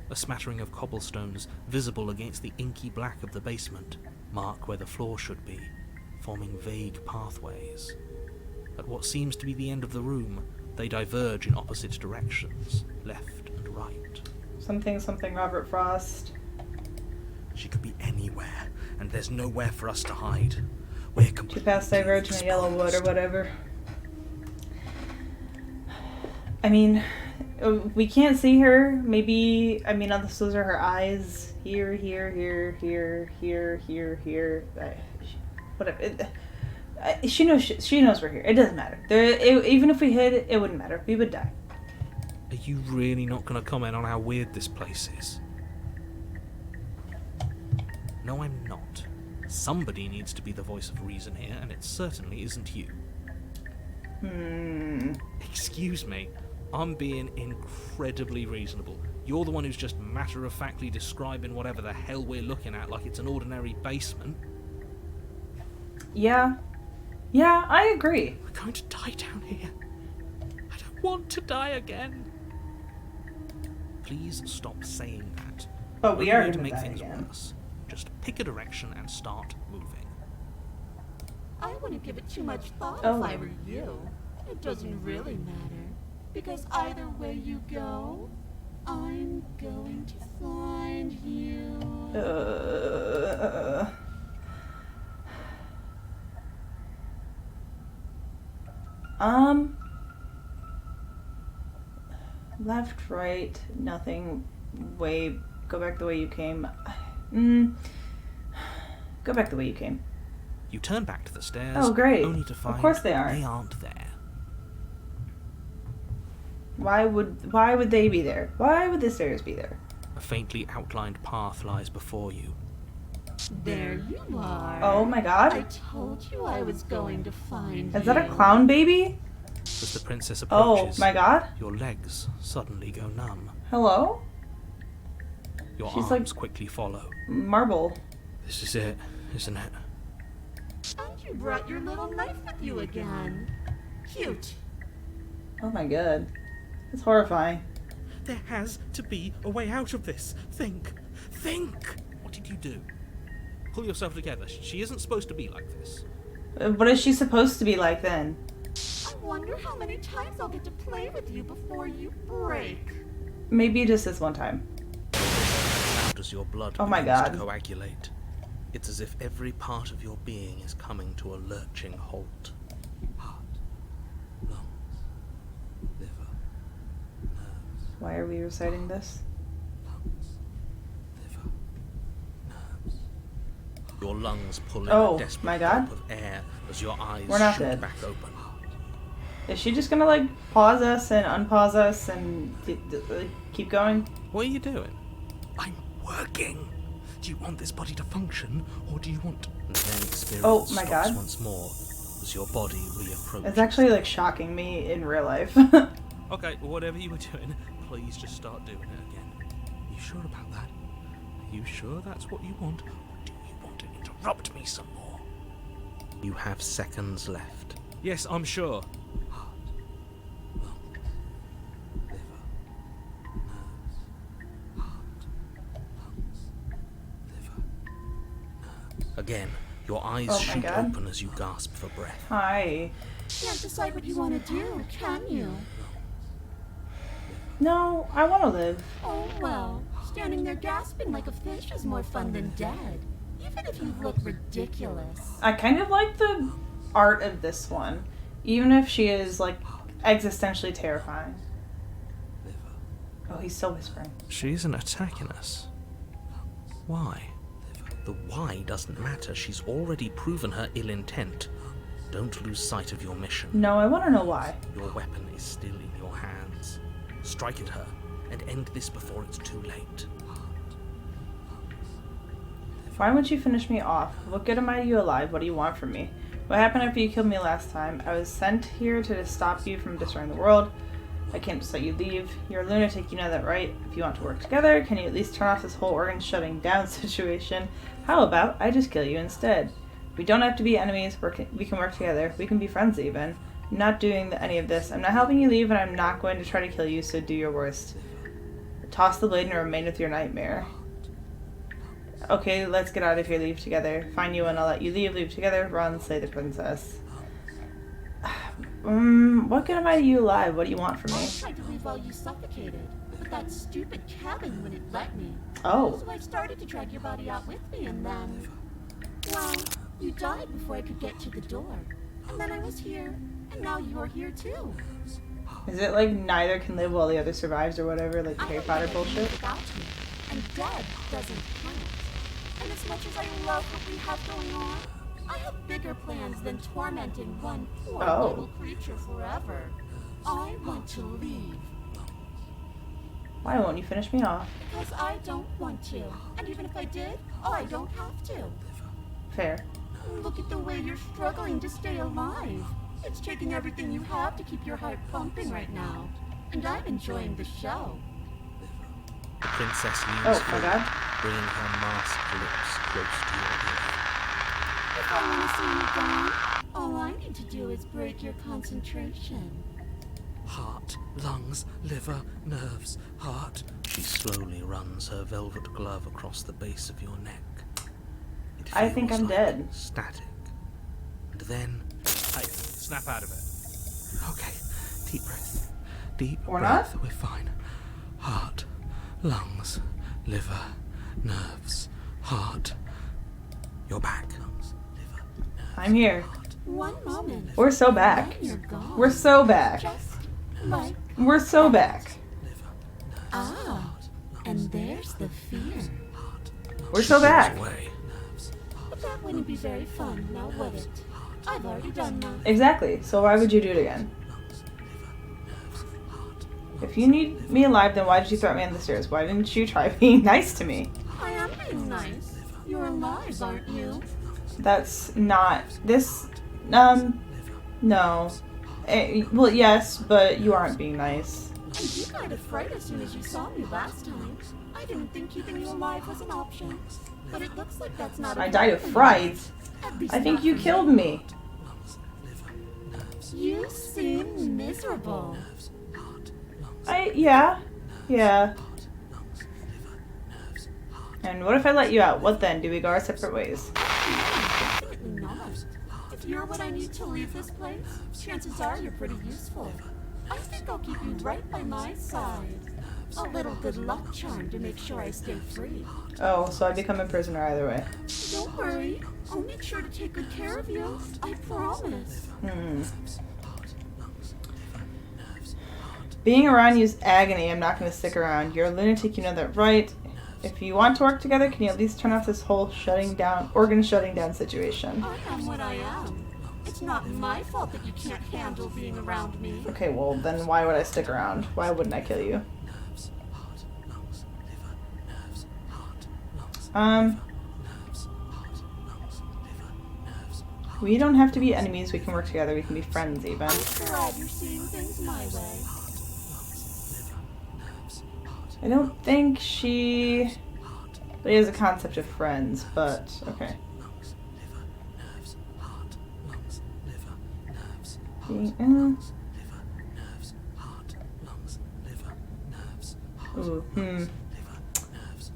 Speaker 2: A smattering of cobblestones visible against the inky black of the basement mark where the floor should be, forming vague pathways. At what seems to be the end of the room, they diverge in opposite directions, left and right.
Speaker 1: Something Robert Frost.
Speaker 2: She could be anywhere, and there's nowhere for us to hide. We're
Speaker 1: Two
Speaker 2: completely
Speaker 1: paths diverge in a yellow wood or
Speaker 2: exposed.
Speaker 1: whatever. I mean, we can't see her. Maybe, I mean, those are her eyes. Here. Whatever. She knows we're here. It doesn't matter. Even if we hid, it wouldn't matter. We would die.
Speaker 2: Are you really not going to comment on how weird this place is? No, I'm not. Somebody needs to be the voice of reason here, and it certainly isn't you. Excuse me, I'm being incredibly reasonable. You're the one who's just matter-of-factly describing whatever the hell we're looking at like it's an ordinary basement.
Speaker 1: Yeah, I agree.
Speaker 2: We're going to die down here. I don't want to die again. Please stop saying that.
Speaker 1: But we
Speaker 2: Only
Speaker 1: are
Speaker 2: way to
Speaker 1: gonna
Speaker 2: make
Speaker 1: die
Speaker 2: things
Speaker 1: again.
Speaker 2: worse. Just pick a direction and start moving.
Speaker 3: I wouldn't give it too much thought
Speaker 1: Oh.
Speaker 3: if I were you. It doesn't really matter. Because either way you go, I'm going to find
Speaker 1: Left, right, nothing. Way, go back the way you came. Go back the way you came.
Speaker 2: You turn back to the stairs,
Speaker 1: Oh, great.
Speaker 2: only to find
Speaker 1: Of course they aren't.
Speaker 2: they aren't there.
Speaker 1: Why would they be there? Why would the stairs be there?
Speaker 2: A faintly outlined path lies before you.
Speaker 3: There you are.
Speaker 1: Oh my god.
Speaker 3: I told you I was going to find you.
Speaker 1: Is that a clown baby?
Speaker 2: As the princess
Speaker 1: Oh
Speaker 2: approaches,
Speaker 1: my god.
Speaker 2: your legs suddenly go numb.
Speaker 1: Hello?
Speaker 2: Your
Speaker 1: She's
Speaker 2: arms
Speaker 1: like-
Speaker 2: quickly follow.
Speaker 1: Marble.
Speaker 2: This is it, isn't it?
Speaker 3: And you brought your little knife with you again. Cute.
Speaker 1: Oh my god. It's horrifying.
Speaker 2: There has to be a way out of this. Think! What did you do? Pull yourself together. She isn't supposed to be like this.
Speaker 1: What is she supposed to be like then?
Speaker 3: I wonder how many times I'll get to play with you before you break.
Speaker 1: Maybe just this one time.
Speaker 2: Out as your blood
Speaker 1: Oh my
Speaker 2: begins
Speaker 1: God.
Speaker 2: to coagulate. It's as if every part of your being is coming to a lurching halt. Heart, lungs, liver, nerves,
Speaker 1: Why are we reciting this?
Speaker 2: lungs, liver, nerves. Your lungs pull in
Speaker 1: Oh,
Speaker 2: a desperate
Speaker 1: my God.
Speaker 2: gulp of air as your eyes
Speaker 1: We're not
Speaker 2: shoot
Speaker 1: dead.
Speaker 2: back open.
Speaker 1: Is she just gonna like pause us and unpause us and keep going?
Speaker 2: What are you doing? I'm working. Do you want this body to function, or do you want... And then experience
Speaker 1: Oh my
Speaker 2: stops
Speaker 1: God.
Speaker 2: once more as your body reapproaches.
Speaker 1: It's actually like shocking me in real life.
Speaker 2: Okay, whatever you were doing, please just start doing it again. You sure about that? Are you sure that's what you want, or do you want to interrupt me some more? You have seconds left. Yes, I'm sure. Heart, lungs, liver, nerves. Heart, lungs, liver, nerves. Again, your eyes
Speaker 1: Oh my
Speaker 2: shoot
Speaker 1: God.
Speaker 2: open as you gasp for breath.
Speaker 1: Hi.
Speaker 3: Can't decide what you want to do, can you?
Speaker 1: No, I want to live.
Speaker 3: Oh well, standing there gasping like a fish is more fun than dead. Even if you look ridiculous.
Speaker 1: I kind of like the art of this one, even if she is like existentially terrifying. Oh, he's still whispering.
Speaker 2: She isn't attacking us. Why? The why doesn't matter. She's already proven her ill intent. Don't lose sight of your mission.
Speaker 1: No, I want to know why.
Speaker 2: Your weapon is still in your hands. Strike at her and end this before it's too late.
Speaker 1: Why won't you finish me off? What good am I to you alive? What do you want from me? What happened after you killed me last time? I was sent here to stop you from destroying the world. I can't just let you leave. You're a lunatic, you know that, right? If you want to work together, can you at least turn off this whole organ shutting down situation? How about I just kill you instead? We don't have to be enemies, we can work together. We can be friends even. I'm not doing any of this. I'm not helping you leave, and I'm not going to try to kill you, so do your worst. Toss the blade and remain with your nightmare. Okay, let's get out of here, leave together. Find you and I'll let you leave together, run, slay the princess. What good am I to you alive? What do you want from
Speaker 3: I
Speaker 1: me?
Speaker 3: tried to leave while you suffocated, but that stupid cabin wouldn't let me.
Speaker 1: Oh.
Speaker 3: So I started to drag your body out with me, and then... Well, you died before I could get to the door. And then I was here, and now you're here too.
Speaker 1: Is it like neither can live while the other survives or whatever, like the
Speaker 3: I
Speaker 1: Harry
Speaker 3: don't
Speaker 1: Potter
Speaker 3: think
Speaker 1: bullshit?
Speaker 3: without me, and dead doesn't count. And as much as I love what we have going on, I have bigger plans than tormenting one poor
Speaker 1: Oh.
Speaker 3: little creature forever. I want to leave.
Speaker 1: Why won't you finish me off?
Speaker 3: Because I don't want to. And even if I did, I don't have to.
Speaker 1: Fair.
Speaker 3: Look at the way you're struggling to stay alive. It's taking everything you have to keep your heart pumping right now. And I'm enjoying the show.
Speaker 2: The princess leans
Speaker 1: Oh my
Speaker 2: forward,
Speaker 1: god.
Speaker 2: bringing her masked lips close to your ear.
Speaker 3: If I want to see you gone, all I need to do is break your concentration.
Speaker 2: Heart, lungs, liver, nerves, heart. She slowly runs her velvet glove across the base of your neck. It
Speaker 1: I think
Speaker 2: feels
Speaker 1: I'm
Speaker 2: like
Speaker 1: dead.
Speaker 2: Static. And then... Hey, snap out of it. Okay, deep breath. Deep
Speaker 1: Or
Speaker 2: breath.
Speaker 1: not?
Speaker 2: We're fine. Heart, lungs, liver, nerves, Heart. You're back.
Speaker 1: I'm here.
Speaker 3: One moment.
Speaker 1: We're so back.
Speaker 3: Then you're gone.
Speaker 1: We're so back.
Speaker 3: Just like
Speaker 1: We're so back.
Speaker 3: ah, and there's the fear.
Speaker 1: We're so back.
Speaker 2: Away.
Speaker 3: But that wouldn't be very fun, now would it? I've already done that.
Speaker 1: Exactly. So why would you do it again? If you need me alive, then why did you throw me on the stairs? Why didn't you try being nice to me?
Speaker 3: I am being nice. You're alive, aren't you?
Speaker 1: That's not this. No. Well, yes, but you aren't being nice.
Speaker 3: And you got afraid as soon as you saw me last time. I didn't think keeping you alive was an option. But it looks like that's not.
Speaker 1: I died of fright. I think you killed me.
Speaker 3: You seem miserable.
Speaker 1: Yeah. And what if I let you out? What then? Do we go our separate ways?
Speaker 3: Definitely not. If you're what I need to leave this place, chances are you're pretty useful. I think I'll keep you right by my side. A little good luck charm to make sure I stay free.
Speaker 1: Oh, so I become a prisoner either way.
Speaker 3: Don't worry. I'll make sure to take good care of you. I promise.
Speaker 1: Being around you is agony. I'm not going to stick around. You're a lunatic, you know that, right? If you want to work together, can you at least turn off this whole organ shutting down situation?
Speaker 3: I am what I am. It's not my fault that you can't handle being around me.
Speaker 1: Okay, well, then why would I stick around? Why wouldn't I kill you? We don't have to be enemies. We can work together. We can be friends, even.
Speaker 3: I'm glad you're seeing things my way.
Speaker 1: I don't think she really has a concept of friends, but okay.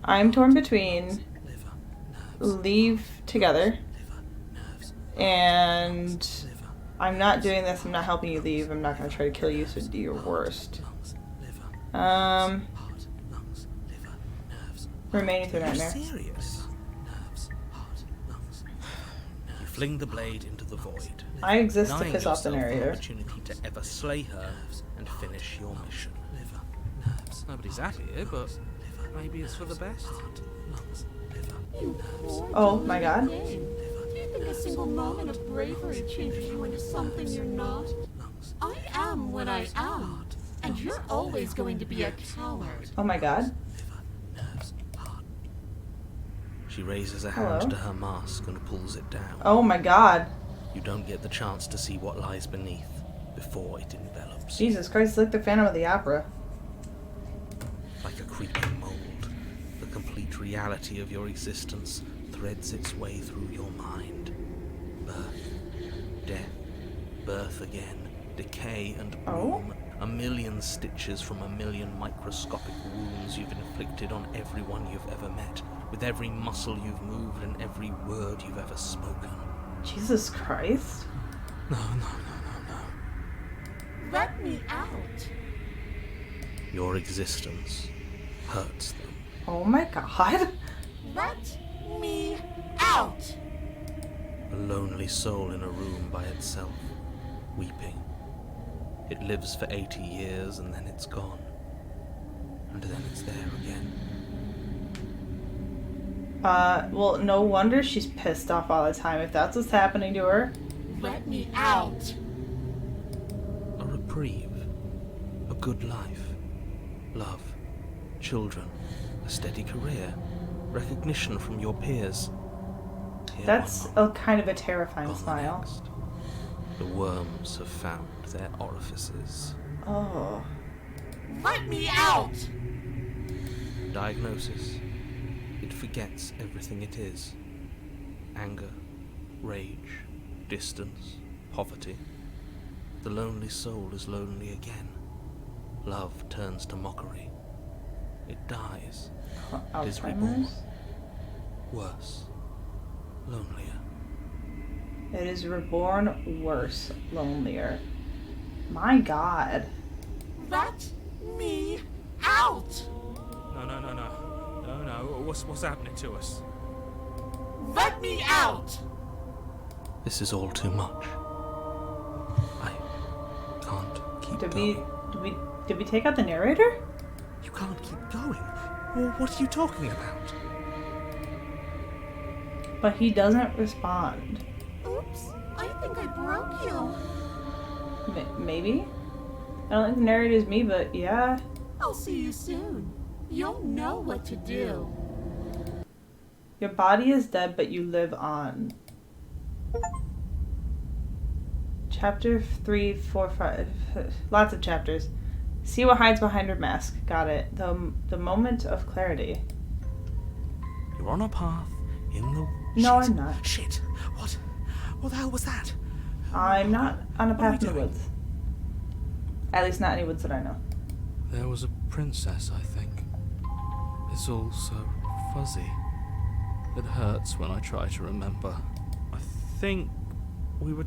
Speaker 1: I'm torn between leave together and I'm not doing this. I'm not helping you leave. I'm not going to try to kill you, so do your worst. Remaining through nightmare.
Speaker 2: Serious? You fling the blade into the void.
Speaker 1: I exist to
Speaker 2: denying
Speaker 1: piss off the
Speaker 2: yourself the
Speaker 1: narrator.
Speaker 2: opportunity to ever slay her and finish your mission. Nobody's happy here, but maybe it's for the best.
Speaker 1: Oh my god.
Speaker 3: Do you think a single moment of bravery changes you into something you're not? I am what I am, and you're always going to be a coward.
Speaker 1: Oh my god.
Speaker 2: She raises a
Speaker 1: Hello?
Speaker 2: hand to her mask and pulls it down.
Speaker 1: Oh my god.
Speaker 2: You don't get the chance to see what lies beneath before it envelops.
Speaker 1: Jesus Christ, it's like the Phantom of the Opera.
Speaker 2: Like a creeping mold, the complete reality of your existence threads its way through your mind. Birth, death, birth again, decay and bloom. A million stitches from a million microscopic wounds you've inflicted on everyone you've ever met, with every muscle you've moved and every word you've ever spoken.
Speaker 1: Jesus Christ.
Speaker 2: No.
Speaker 3: Let me out.
Speaker 2: Your existence hurts them.
Speaker 1: Oh my god.
Speaker 3: Let me out.
Speaker 2: A lonely soul in a room by itself, weeping. It lives for 80 years and then it's gone. And then it's there again.
Speaker 1: Well, no wonder she's pissed off all the time if that's what's happening to her.
Speaker 3: Let me out.
Speaker 2: A reprieve. A good life. Love. Children. A steady career. Recognition from your peers. Here
Speaker 1: That's
Speaker 2: one moment,
Speaker 1: a kind of a terrifying
Speaker 2: gone the
Speaker 1: smile.
Speaker 2: next. The worms have found their orifices.
Speaker 1: Oh.
Speaker 3: Let me out.
Speaker 2: Diagnosis. It forgets everything it is. Anger, rage, distance, poverty. The lonely soul is lonely again. Love turns to mockery. It dies. It is reborn.
Speaker 1: Alzheimer's?
Speaker 2: Worse. Lonelier.
Speaker 1: It is reborn worse, lonelier. My god.
Speaker 3: Let me out.
Speaker 4: No. What's happening to us? Let me out!
Speaker 2: This is all too much. I can't keep going.
Speaker 1: Did we take out the narrator?
Speaker 2: You can't keep going. Well, what are you talking about?
Speaker 1: But he doesn't respond.
Speaker 3: Oops, I think I broke you.
Speaker 1: Maybe? I don't think the narrator is me, but yeah.
Speaker 3: I'll see you soon. You'll know what to do.
Speaker 1: Your body is dead, but you live on. Chapter 3, 4, 5. Lots of chapters. See what hides behind her mask. Got it. The moment of clarity.
Speaker 2: You're on a path in the...
Speaker 1: No,
Speaker 2: Shit.
Speaker 1: I'm not.
Speaker 2: Shit. What? What the hell was that?
Speaker 1: I'm not on a
Speaker 2: What are we
Speaker 1: path in the
Speaker 2: doing?
Speaker 1: woods. At least not any woods that I know.
Speaker 2: There was a princess, I think. It's all so fuzzy. It hurts when I try to remember. I think we were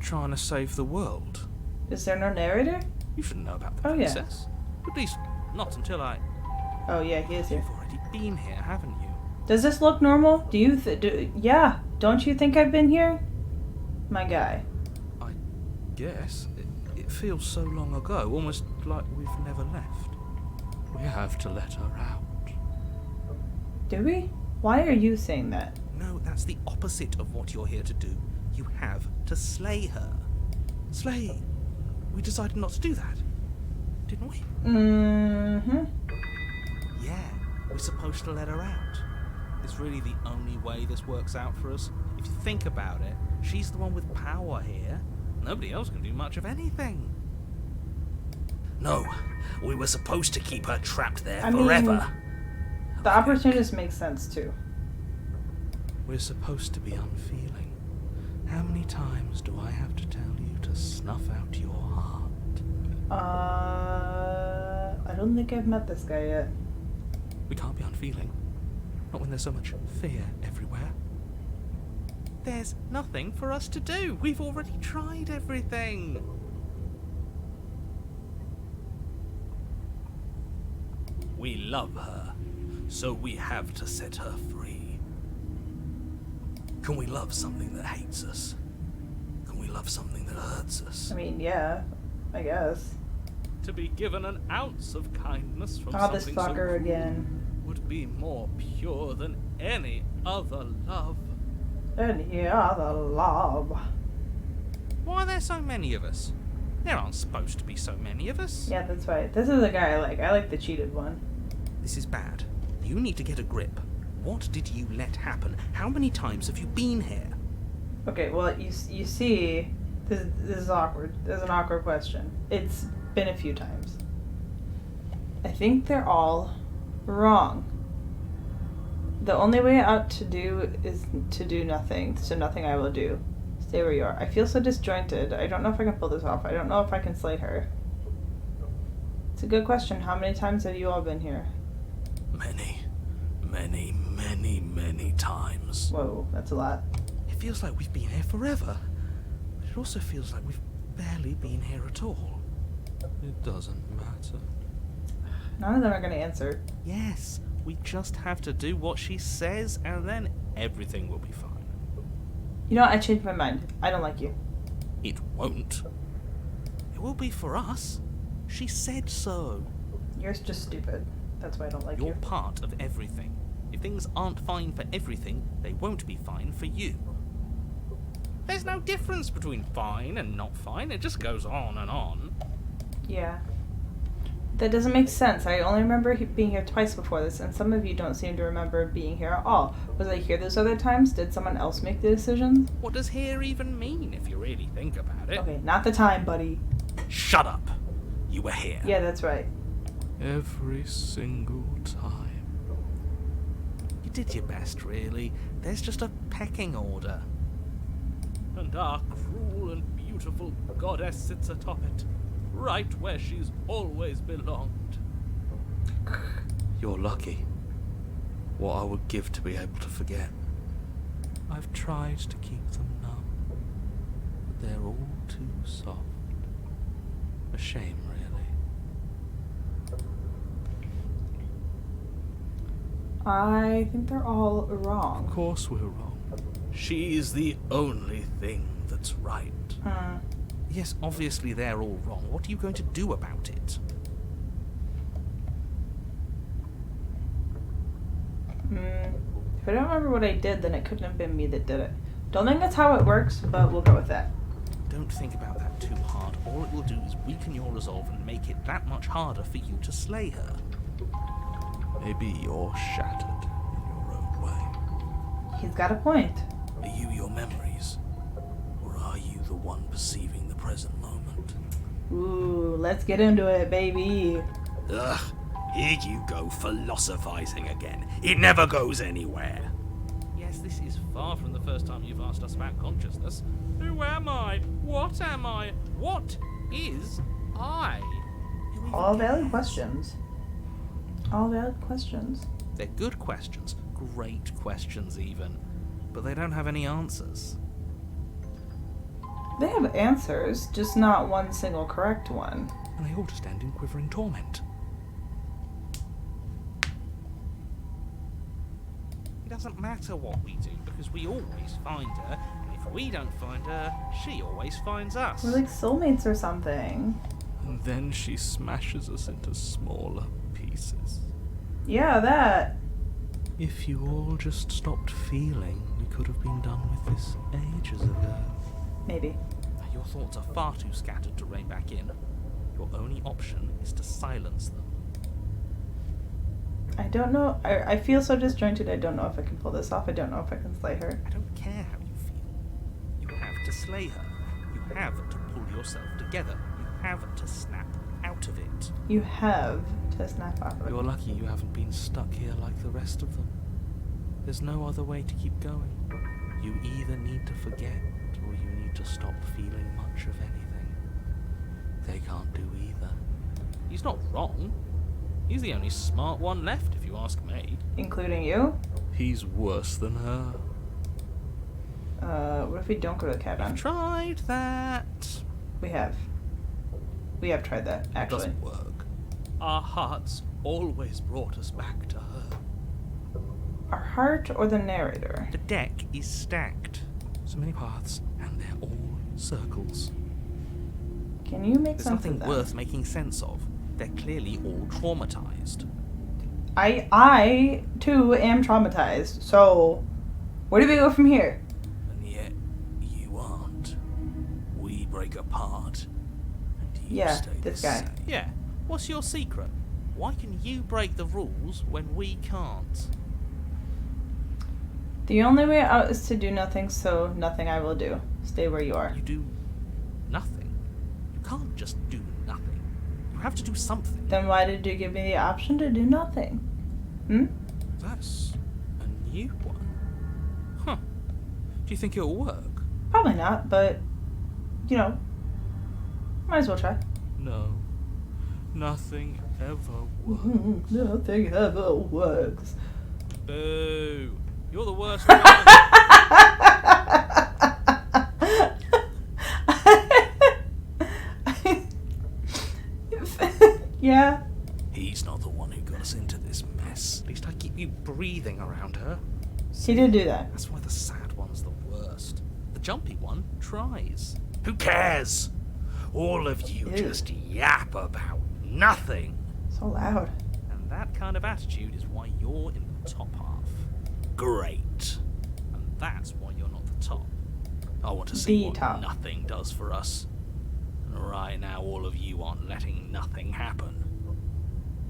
Speaker 2: trying to save the world.
Speaker 1: Is there no narrator?
Speaker 2: You should know about the
Speaker 1: Oh, yeah.
Speaker 2: princess. At least, not until I...
Speaker 1: Oh yeah, he is here.
Speaker 2: You've already been here, haven't you?
Speaker 1: Does this look normal? Do you yeah, don't you think I've been here? My guy.
Speaker 2: I guess. It feels so long ago, almost like we've never left. We have to let her out.
Speaker 1: Do we? Why are you saying that?
Speaker 2: No, that's the opposite of what you're here to do. You have to slay her. Slay. We decided not to do that, didn't we?
Speaker 1: Mm-hmm.
Speaker 2: Yeah, we're supposed to let her out. It's really the only way this works out for us. If you think about it, she's the one with power here. Nobody else can do much of anything. No, we were supposed to keep her trapped there forever.
Speaker 1: The opportunist makes sense too.
Speaker 2: We're supposed to be unfeeling. How many times do I have to tell you to snuff out your heart?
Speaker 1: I don't think I've met this guy yet.
Speaker 2: We can't be unfeeling. Not when there's so much fear everywhere. There's nothing for us to do. We've already tried everything. We love her, so we have to set her free. Can we love something that hates us? Can we love something that hurts us?
Speaker 1: I mean, yeah, I guess.
Speaker 2: To be given an ounce of kindness from
Speaker 1: Oh, this
Speaker 2: something
Speaker 1: fucker
Speaker 2: so
Speaker 1: again.
Speaker 2: would be more pure than any other love.
Speaker 1: Any other love.
Speaker 2: Why are there so many of us? There aren't supposed to be so many of us.
Speaker 1: Yeah, that's right. This is the guy I like. I like the cheated one.
Speaker 2: This is bad. You need to get a grip. What did you let happen? How many times have you been here?
Speaker 1: Okay, well, you see, this is awkward. This is an awkward question. It's been a few times. I think they're all wrong. The only way out to do is to do nothing, so nothing I will do. Stay where you are. I feel so disjointed. I don't know if I can pull this off. I don't know if I can slay her. It's a good question. How many times have you all been here?
Speaker 2: Many times.
Speaker 1: Whoa, that's a lot.
Speaker 2: It feels like we've been here forever. But it also feels like we've barely been here at all. It doesn't matter.
Speaker 1: None of them are going to answer.
Speaker 2: Yes, we just have to do what she says and then everything will be fine.
Speaker 1: You know what? I changed my mind. I don't like you.
Speaker 2: It won't. It will be for us. She said so.
Speaker 1: You're just stupid. That's why I don't like
Speaker 2: You're
Speaker 1: you.
Speaker 2: part of everything. If things aren't fine for everything, they won't be fine for you. There's no difference between fine and not fine. It just goes on and on.
Speaker 1: Yeah. That doesn't make sense. I only remember being here twice before this, and some of you don't seem to remember being here at all. Was I here those other times? Did someone else make the decisions?
Speaker 2: What does here even mean if you really think about it?
Speaker 1: Okay, not the time, buddy.
Speaker 2: Shut up. You were here.
Speaker 1: Yeah, that's right.
Speaker 2: Every single time. You did your best, really. There's just a pecking order. And our cruel and beautiful goddess sits atop it, right where she's always belonged. You're lucky. What I would give to be able to forget. I've tried to keep them numb, but they're all too soft. A shame, really.
Speaker 1: I think they're all wrong.
Speaker 2: Of course we're wrong. She's the only thing that's right. Yes, obviously they're all wrong. What are you going to do about it?
Speaker 1: If I don't remember what I did, then it couldn't have been me that did it. Don't think that's how it works, but we'll go with that.
Speaker 2: Don't think about that too hard. All it will do is weaken your resolve and make it that much harder for you to slay her. Maybe you're shattered in your own way.
Speaker 1: He's got a point.
Speaker 2: Are you your memories? Or are you the one perceiving the present moment?
Speaker 1: Ooh, let's get into it, baby.
Speaker 2: Ugh, here you go philosophizing again. It never goes anywhere. Yes, this is far from the first time you've asked us about consciousness. Who am I? What am I? What is I?
Speaker 1: All valid questions. All valid questions.
Speaker 2: They're good questions. Great questions, even. But they don't have any answers.
Speaker 1: They have answers, just not one single correct one.
Speaker 2: And they all just end in quivering torment. It doesn't matter what we do, because we always find her, and if we don't find her, she always finds us.
Speaker 1: We're like soulmates or something.
Speaker 2: And then she smashes us into smaller pieces.
Speaker 1: Yeah, that.
Speaker 2: If you all just stopped feeling, we could have been done with this ages ago.
Speaker 1: Maybe.
Speaker 2: Your thoughts are far too scattered to rein back in. Your only option is to silence them.
Speaker 1: I don't know. I feel so disjointed. I don't know if I can pull this off. I don't know if I can slay her.
Speaker 2: I don't care how you feel. You have to slay her. You have to pull yourself together. You have to snap out of it.
Speaker 1: You have to snap out of it.
Speaker 2: You're lucky you haven't been stuck here like the rest of them. There's no other way to keep going. You either need to forget, or you need to stop feeling much of anything. They can't do either. He's not wrong. He's the only smart one left, if you ask me.
Speaker 1: Including you?
Speaker 2: He's worse than her.
Speaker 1: What if we don't go to the cabin?
Speaker 2: I've tried that.
Speaker 1: We have. We have tried that,
Speaker 2: It
Speaker 1: actually.
Speaker 2: doesn't work. Our hearts always brought us back to her.
Speaker 1: Our heart or the narrator?
Speaker 2: The deck is stacked. So many paths, and they're all circles.
Speaker 1: Can you make
Speaker 2: There's
Speaker 1: sense
Speaker 2: nothing
Speaker 1: of that?
Speaker 2: worth making sense of. They're clearly all traumatized.
Speaker 1: I too am traumatized. So, where do we go from here?
Speaker 2: And yet, you aren't. We break apart. And you stay
Speaker 1: this
Speaker 2: the
Speaker 1: guy.
Speaker 2: same. Yeah. What's your secret? Why can you break the rules when we can't?
Speaker 1: The only way out is to do nothing, so nothing I will do. Stay where you are.
Speaker 2: You do nothing. You can't just do nothing. You have to do something.
Speaker 1: Then why did you give me the option to do nothing?
Speaker 2: That's a new one. Huh. Do you think it'll work?
Speaker 1: Probably not, but, you know, might as well try.
Speaker 2: No. Nothing ever works.
Speaker 1: Nothing ever works.
Speaker 2: Boo. You're the worst one.
Speaker 1: Yeah.
Speaker 2: He's not the one who got us into this mess. At least I keep you breathing around her.
Speaker 1: He did do that.
Speaker 2: That's why the sad one's the worst. The jumpy one tries. Who cares? All of you
Speaker 1: Ew.
Speaker 2: just yap about nothing.
Speaker 1: So loud.
Speaker 2: And that kind of attitude is why you're in the top half. Great. And that's why you're not the top. I want to see
Speaker 1: The
Speaker 2: what
Speaker 1: top.
Speaker 2: nothing does for us. And right now, all of you aren't letting nothing happen.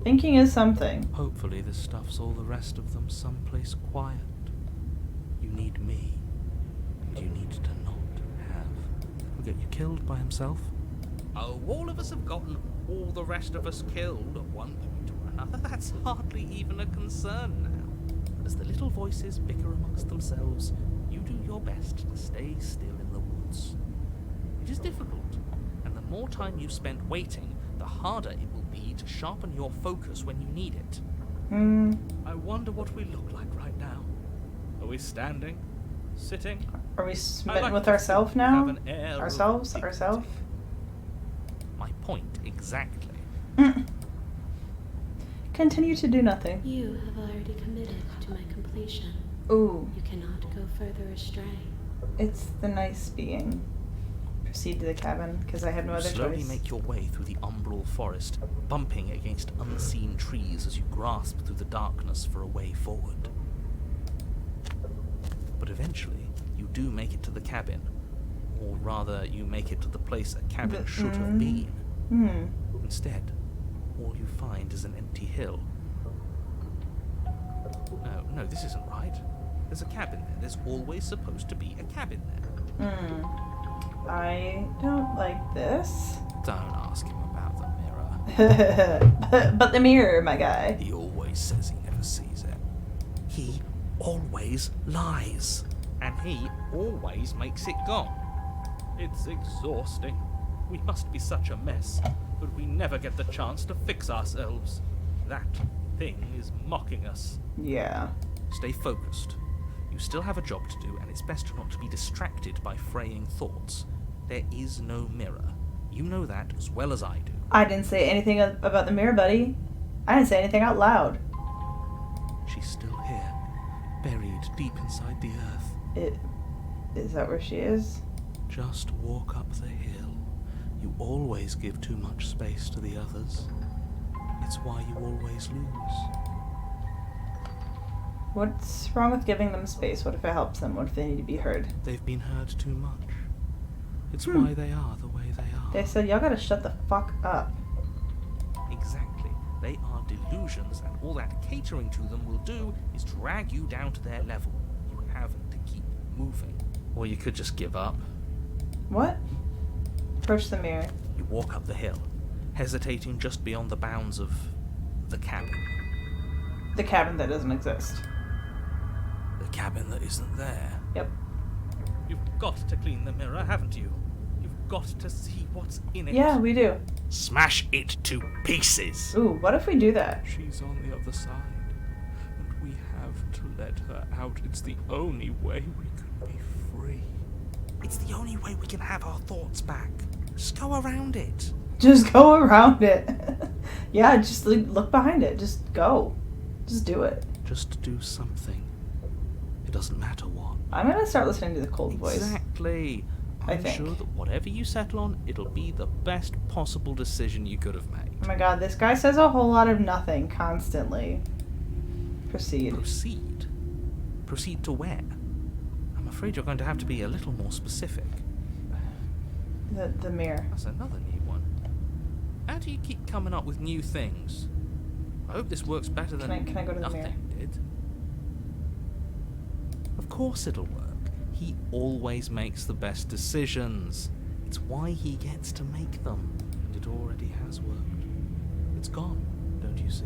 Speaker 1: Thinking is something.
Speaker 2: Hopefully this stuff's all the rest of them someplace quiet. You need me. And you need to not have. He'll get you killed by himself. Oh, all of us have gotten all the rest of us killed at one point or another. That's hardly even a concern now. As the little voices bicker amongst themselves, you do your best to stay still in the woods. It is difficult, and the more time you spend waiting, the harder it will be to sharpen your focus when you need it. I wonder what we look like right now. Are we standing? Sitting?
Speaker 1: Are we
Speaker 2: I
Speaker 1: smitten
Speaker 2: like
Speaker 1: with
Speaker 2: to
Speaker 1: ourselves
Speaker 2: think
Speaker 1: now?
Speaker 2: we have an air of
Speaker 1: Ourselves?
Speaker 2: dignity.
Speaker 1: Ourselves?
Speaker 2: My point exactly.
Speaker 1: continue to do nothing.
Speaker 4: You have already committed to my completion.
Speaker 1: Ooh,
Speaker 4: You cannot go further astray.
Speaker 1: it's the nice being. Proceed to the cabin, because I have no
Speaker 2: You
Speaker 1: other
Speaker 2: slowly
Speaker 1: choice.
Speaker 2: make your way through the umbral forest, bumping against unseen trees as you grasp through the darkness for a way forward. But eventually, you do make it to the cabin. Or rather, you make it to the place a cabin should have been. Instead, all you find is an empty hill. No, this isn't right. There's a cabin there. There's always supposed to be a cabin there.
Speaker 1: I don't like this.
Speaker 2: Don't ask him about the mirror.
Speaker 1: But the mirror, my guy.
Speaker 2: He always says he never sees it. He always lies. And he always makes it gone. It's exhausting. We must be such a mess, but we never get the chance to fix ourselves. That thing is mocking us.
Speaker 1: Yeah.
Speaker 2: Stay focused. You still have a job to do, and it's best not to be distracted by fraying thoughts. There is no mirror. You know that as well as I do.
Speaker 1: I didn't say anything about the mirror, buddy. I didn't say anything out loud.
Speaker 2: She's still here, buried deep inside the earth.
Speaker 1: Is that where she is?
Speaker 2: Just walk up the hill. You always give too much space to the others. It's why you always lose.
Speaker 1: What's wrong with giving them space? What if it helps them? What if they need to be heard?
Speaker 2: They've been heard too much. It's why they are the way they are.
Speaker 1: They said, y'all gotta shut the fuck up.
Speaker 2: Exactly. They are delusions, and all that catering to them will do is drag you down to their level. You have to keep moving. Or you could just give up.
Speaker 1: What? Approach the mirror.
Speaker 2: You walk up the hill, hesitating just beyond the bounds of the cabin.
Speaker 1: The cabin that doesn't exist.
Speaker 2: The cabin that isn't there.
Speaker 1: Yep.
Speaker 2: You've got to clean the mirror, haven't you? You've got to see what's in it.
Speaker 1: Yeah, we do.
Speaker 2: Smash it to pieces.
Speaker 1: Ooh, what if we do that?
Speaker 2: She's on the other side, and we have to let her out. It's the only way we can be free. It's the only way we can have our thoughts back. Just go around it.
Speaker 1: Just go around it. Yeah, just look behind it. Just go. Just do it.
Speaker 2: Just do something. It doesn't matter what.
Speaker 1: I'm gonna start listening to the cold voice.
Speaker 2: Exactly.
Speaker 1: I
Speaker 2: I'm
Speaker 1: think.
Speaker 2: sure that whatever you settle on, it'll be the best possible decision you could have made.
Speaker 1: Oh my god, this guy says a whole lot of nothing constantly. Proceed.
Speaker 2: Proceed? Proceed to where? I'm afraid you're going to have to be a little more specific.
Speaker 1: The mirror.
Speaker 2: That's another new one. How do you keep coming up with new things? I hope this works better than
Speaker 1: Can I go to the
Speaker 2: nothing
Speaker 1: mirror?
Speaker 2: did. Of course it'll work. He always makes the best decisions. It's why he gets to make them. And it already has worked. It's gone, don't you see?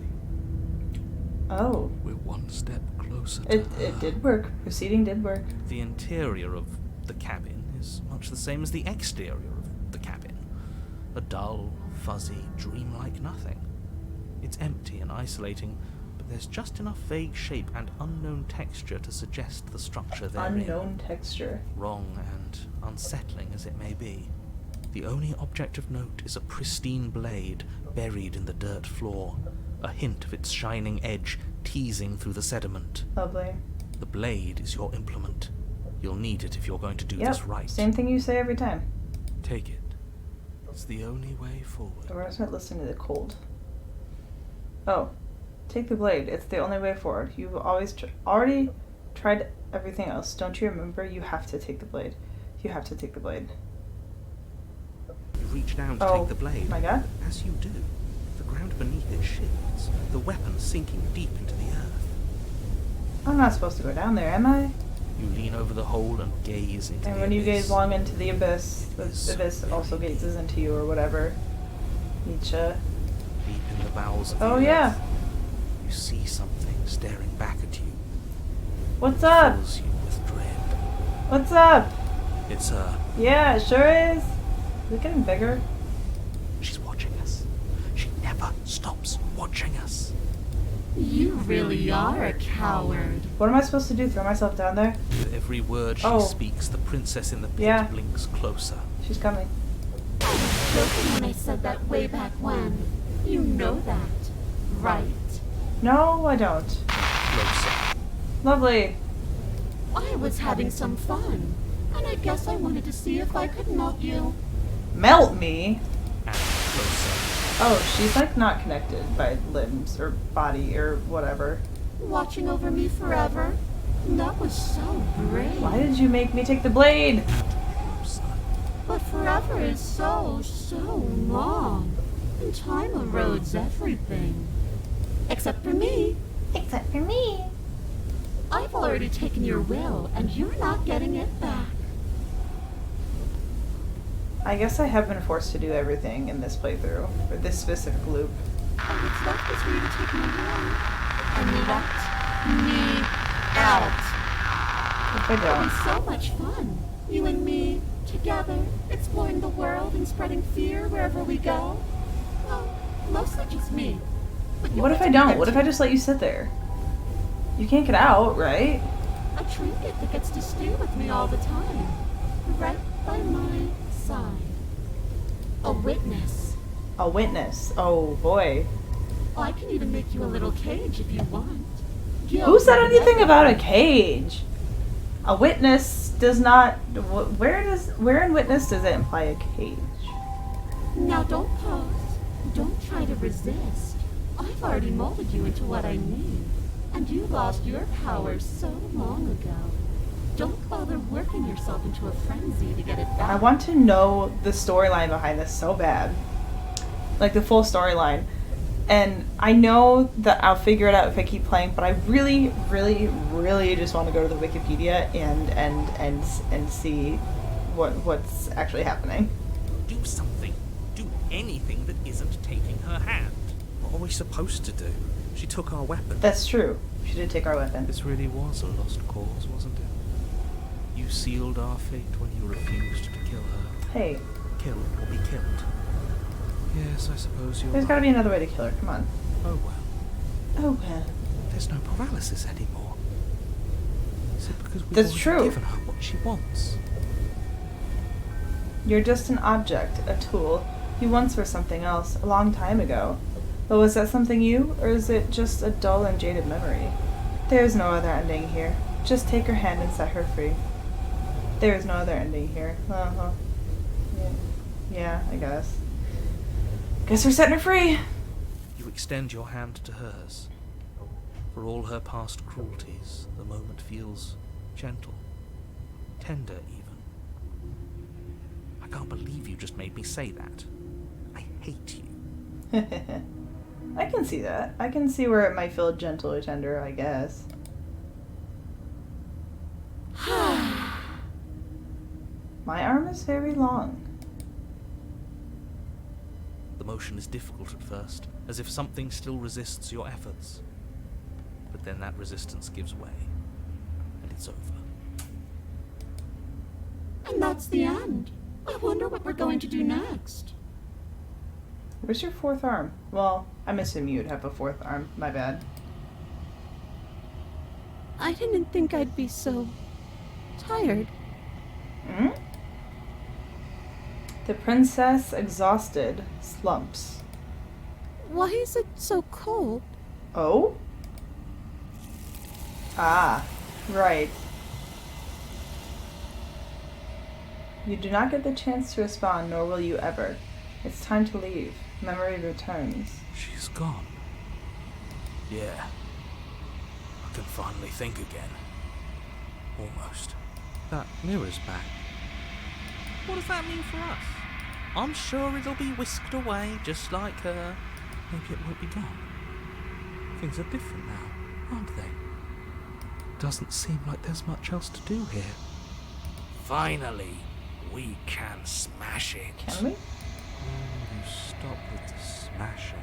Speaker 1: Oh.
Speaker 2: We're one step closer to
Speaker 1: It
Speaker 2: her.
Speaker 1: did work. Proceeding did work.
Speaker 2: The interior of the cabin is much the same as the exterior of the cabin. A dull, fuzzy, dreamlike nothing. It's empty and isolating, but there's just enough vague shape and unknown texture to suggest the structure therein.
Speaker 1: Unknown texture.
Speaker 2: Wrong and unsettling as it may be. The only object of note is a pristine blade buried in the dirt floor, a hint of its shining edge teasing through the sediment.
Speaker 1: Lovely.
Speaker 2: The blade is your implement. You'll need it if you're going to do this right.
Speaker 1: Same thing you say every time.
Speaker 2: Take it. It's the only way forward.
Speaker 1: We're gonna start listening to the cold. Oh. Take the blade. It's the only way forward. You've always already tried everything else. Don't you remember? You have to take the blade. You have to take the blade.
Speaker 2: You reach down to
Speaker 1: Oh
Speaker 2: take the blade.
Speaker 1: my god.
Speaker 2: As you do, the ground beneath it shifts, the weapon sinking deep into the earth.
Speaker 1: I'm not supposed to go down there, am I?
Speaker 2: You lean over the hole and gaze into
Speaker 1: And
Speaker 2: the
Speaker 1: when you
Speaker 2: abyss.
Speaker 1: gaze long into the abyss also gazes into you, or whatever. Nietzsche.
Speaker 2: Deep in the bowels of
Speaker 1: Oh
Speaker 2: the
Speaker 1: yeah.
Speaker 2: earth, you see something staring back at you.
Speaker 1: What's up?
Speaker 2: Fills you with dread.
Speaker 1: What's up?
Speaker 2: It's her.
Speaker 1: Yeah, it sure is. Is it getting bigger?
Speaker 2: She's watching us. She never stops watching us.
Speaker 4: You really are a coward.
Speaker 1: What am I supposed to do? Throw myself down there?
Speaker 2: With every word she
Speaker 1: Oh.
Speaker 2: speaks, the princess in the pit
Speaker 1: Yeah.
Speaker 2: blinks closer.
Speaker 1: She's coming.
Speaker 4: I was joking when I said that way back when. You know that, right?
Speaker 1: No, I don't.
Speaker 2: Closer.
Speaker 1: Lovely.
Speaker 4: I was having some fun, and I guess I wanted to see if I could melt you.
Speaker 1: Melt me?
Speaker 2: And closer.
Speaker 1: Oh, she's like not connected by limbs or body or whatever.
Speaker 4: Watching over me forever. That was so brave.
Speaker 1: Why did you make me take the blade?
Speaker 2: Closer.
Speaker 4: But forever is so long. And time erodes everything. Except for me.
Speaker 1: Except for me.
Speaker 4: I've already taken your will, and you're not getting it back.
Speaker 1: I guess I have been forced to do everything in this playthrough, or this specific loop.
Speaker 4: All that's left is for you to take me away. And let me out.
Speaker 1: If I
Speaker 4: It'll
Speaker 1: don't.
Speaker 4: be so much fun. You and me, together, exploring the world and spreading fear wherever we go. Well, mostly just me. But you
Speaker 1: What if
Speaker 4: get
Speaker 1: I
Speaker 4: to be
Speaker 1: don't?
Speaker 4: there
Speaker 1: What if
Speaker 4: too.
Speaker 1: I just let you sit there? You can't get out, right?
Speaker 4: A trinket that gets to stay with me all the time. Right by my side. A witness.
Speaker 1: A witness. Oh boy.
Speaker 4: I can even make you a little cage if you want.
Speaker 1: Who said anything about a cage? A witness does not. Where in witness does it imply a cage?
Speaker 4: Now don't pause. Don't try to resist. I've already molded you into what I need. And you lost your power so long ago. Don't bother working yourself into a frenzy to get it back.
Speaker 1: I want to know the storyline behind this so bad. Like the full storyline. And I know that I'll figure it out if I keep playing, but I really, really, really just want to go to the Wikipedia and see what's actually happening.
Speaker 2: Do something. Do anything that isn't taking her hand. What are we supposed to do? She took our weapon.
Speaker 1: That's true. She did take our weapon.
Speaker 2: This really was a lost cause, wasn't it? You sealed our fate when you refused to kill her.
Speaker 1: Hey,
Speaker 2: Kill or be killed. Yes, I suppose you're
Speaker 1: there's got to be another way to kill her. Come on.
Speaker 2: Oh well.
Speaker 1: Oh well.
Speaker 2: There's no paralysis anymore. Is it because we've
Speaker 1: That's
Speaker 2: already
Speaker 1: true.
Speaker 2: given her what she wants?
Speaker 1: You're just an object, a tool. You once were something else, a long time ago. But was that something you, or is it just a dull and jaded memory? There is no other ending here. Just take her hand and set her free. There is no other ending here. Uh-huh. Yeah, I guess. Guess we're setting her free.
Speaker 2: You extend your hand to hers. For all her past cruelties, the moment feels gentle, tender even. I can't believe you just made me say that. I hate you.
Speaker 1: I can see that. I can see where it might feel gentle or tender, I guess. My arm is very long.
Speaker 2: The motion is difficult at first, as if something still resists your efforts. But then that resistance gives way, and it's over.
Speaker 4: And that's the end. I wonder what we're going to do next.
Speaker 1: Where's your fourth arm? Well, I'm assuming you'd have a fourth arm. My bad.
Speaker 3: I didn't think I'd be so tired.
Speaker 1: Hmm? The princess, exhausted, slumps.
Speaker 3: Why is it so cold?
Speaker 1: Oh? Ah, right. You do not get the chance to respond, nor will you ever. It's time to leave. Memory returns.
Speaker 2: She's gone. Yeah. I can finally think again. Almost. That mirror's back. What does that mean for us? I'm sure it'll be whisked away, just like her. Maybe it won't be gone. Things are different now, aren't they? Doesn't seem like there's much else to do here. Finally, we can smash it.
Speaker 1: Can we?
Speaker 2: You stop with the smashing.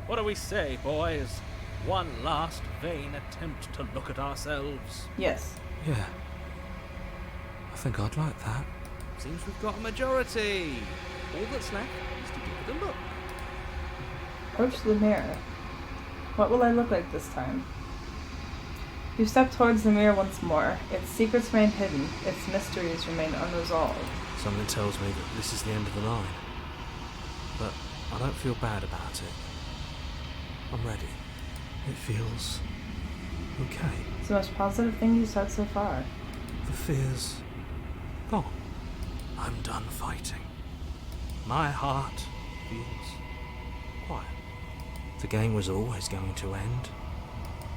Speaker 5: What do we say, boys? One last vain attempt to look at ourselves.
Speaker 1: Yes.
Speaker 2: Yeah. I think I'd like that.
Speaker 5: Seems we've got a majority. All that's left is to give it a look.
Speaker 1: Approach the mirror. What will I look like this time? You step towards the mirror once more. Its secrets remain hidden. Its mysteries remain unresolved.
Speaker 2: Something tells me that this is the end of the line. But I don't feel bad about it. I'm ready. It feels okay.
Speaker 1: It's the most positive thing you said so far.
Speaker 2: The fear's gone. I'm done fighting. My heart feels quiet. The game was always going to end.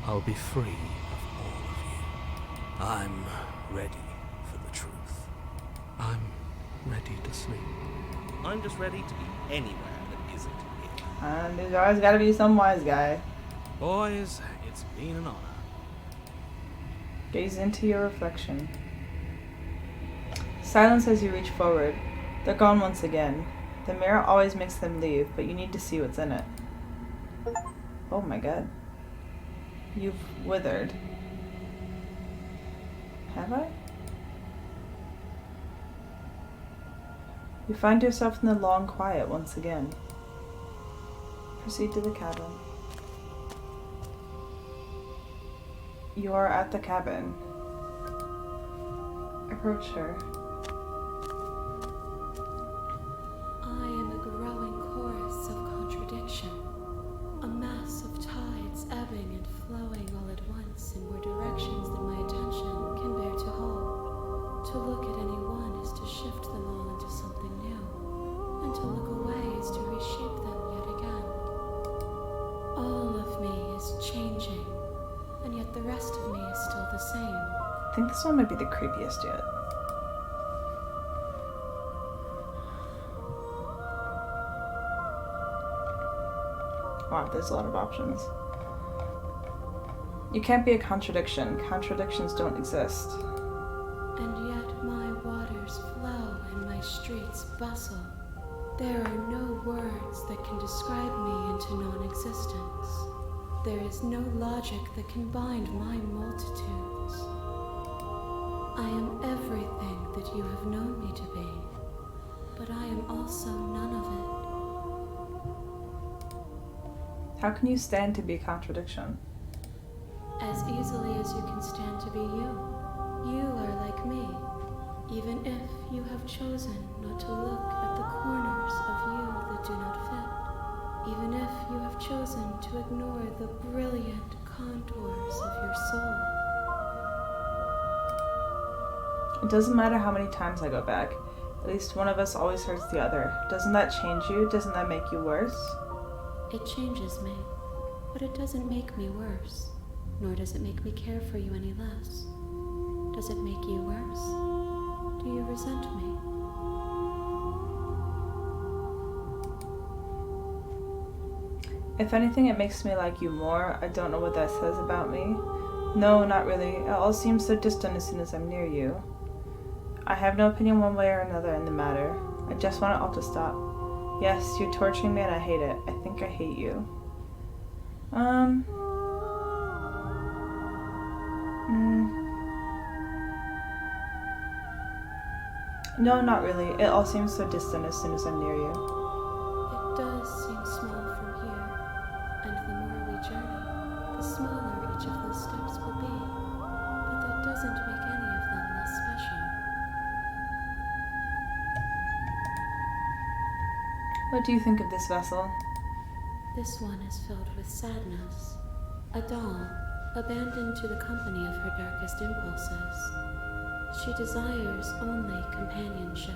Speaker 2: I'll be free of all of you. I'm ready for the truth. I'm ready to sleep.
Speaker 5: I'm just ready to be anywhere that isn't here.
Speaker 1: And there's always gotta be some wise guy.
Speaker 5: Boys, it's been an honor.
Speaker 1: Gaze into your reflection. Silence as you reach forward. They're gone once again. The mirror always makes them leave, but you need to see what's in it. Oh my god. You've withered. Have I? You find yourself in the long quiet once again. Proceed to the cabin. You are at the cabin. Approach her.
Speaker 6: I am a growing chorus of contradiction, a mass of tides ebbing and flowing all at once in more directions than my attention can bear to hold. To look at any one is to shift them all into something new, and to look away is to reshape them yet again. All of me is changing, and yet the rest of me is still the same.
Speaker 1: I think this one might be the creepiest yet. Wow, there's a lot of options. You can't be a contradiction. Contradictions don't exist.
Speaker 6: And yet my waters flow and my streets bustle. There are no words that can describe me into non-existence. There is no logic that can bind my multitudes. I am everything that you have known me to be, but I am also none of it.
Speaker 1: How can you stand to be a contradiction?
Speaker 6: As easily as you can stand to be you. You are like me, even if you have chosen not to look at the corners of you that do not fit, even if you have chosen to ignore the brilliant contours of your soul.
Speaker 1: It doesn't matter how many times I go back. At least one of us always hurts the other. Doesn't that change you? Doesn't that make you worse?
Speaker 6: It changes me, but it doesn't make me worse, nor does it make me care for you any less. Does it make you worse? Do you resent me?
Speaker 1: If anything, it makes me like you more. I don't know what that says about me. No, not really. It all seems so distant as soon as I'm near you. I have no opinion one way or another in the matter. I just want it all to stop. Yes, you're torturing me and I hate it. I think I hate you. No, not really. It all seems so distant as soon as I'm near you.
Speaker 6: It does seem small from here, and the more we journey, the smaller each of those steps will be. But that doesn't make any of them less special.
Speaker 1: What do you think of this vessel?
Speaker 6: This one is filled with sadness. A doll, abandoned to the company of her darkest impulses. She desires only companionship,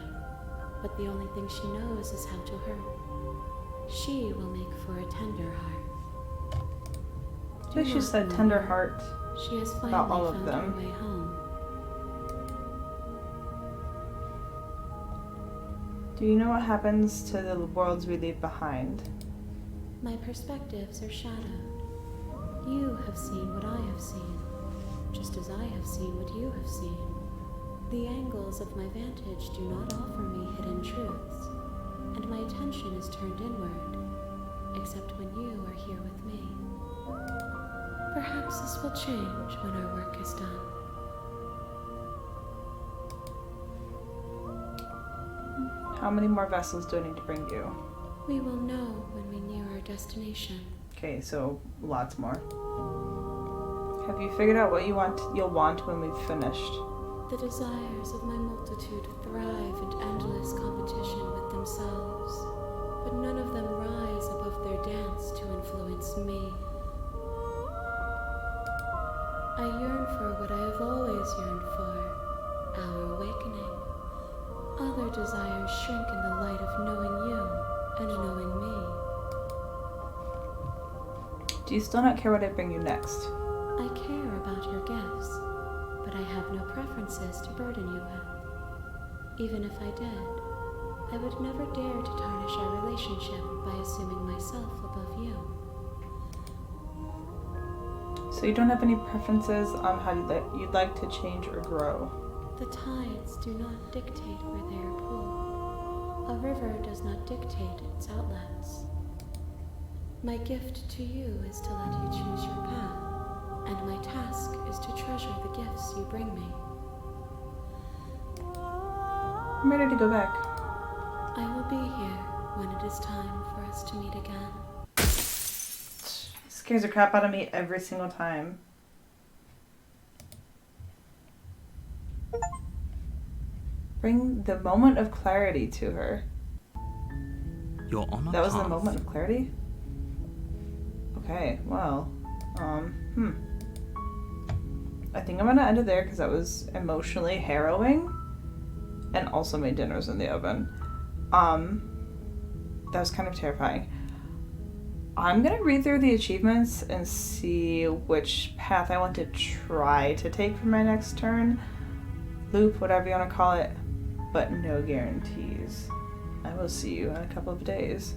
Speaker 6: but the only thing she knows is how to hurt. She will make for a tender heart.
Speaker 1: I think she said tender heart.
Speaker 6: She has finally
Speaker 1: About all of
Speaker 6: found
Speaker 1: them.
Speaker 6: her way home.
Speaker 1: Do you know what happens to the worlds we leave behind?
Speaker 6: My perspectives are shadowed. You have seen what I have seen, just as I have seen what you have seen. The angles of my vantage do not offer me hidden truths, and my attention is turned inward, except when you are here with me. Perhaps this will change when our work is done.
Speaker 1: How many more vessels do I need to bring you?
Speaker 6: We will know when we near our destination.
Speaker 1: Okay, so lots more. Have you figured out what you'll want when we've finished?
Speaker 6: The desires of my multitude thrive in endless competition with themselves, but none of them rise above their dance to influence me. I yearn for what I have always yearned for, our awakening. Other desires shrink in the light of knowing you and knowing me.
Speaker 1: Do you still not care what I bring you next?
Speaker 6: I care about your gifts, but I have no preferences to burden you with. Even if I did, I would never dare to tarnish our relationship by assuming myself above you.
Speaker 1: So you don't have any preferences on how you'd like to change or grow?
Speaker 6: The tides do not dictate where they are pulled. A river does not dictate its outlets. My gift to you is to let you choose your path, and my task is to treasure the gifts you bring me.
Speaker 1: I'm ready to go back.
Speaker 6: I will be here when it is time for us to meet again.
Speaker 1: Scares the crap out of me every single time. Bring the moment of clarity to her.
Speaker 2: You're on a
Speaker 1: That was the
Speaker 2: path.
Speaker 1: moment of clarity? Okay, well, I think I'm gonna end it there because that was emotionally harrowing. And also my dinner's in the oven. That was kind of terrifying. I'm gonna read through the achievements and see which path I want to try to take for my next turn. Loop, whatever you want to call it. But no guarantees. I will see you in a couple of days.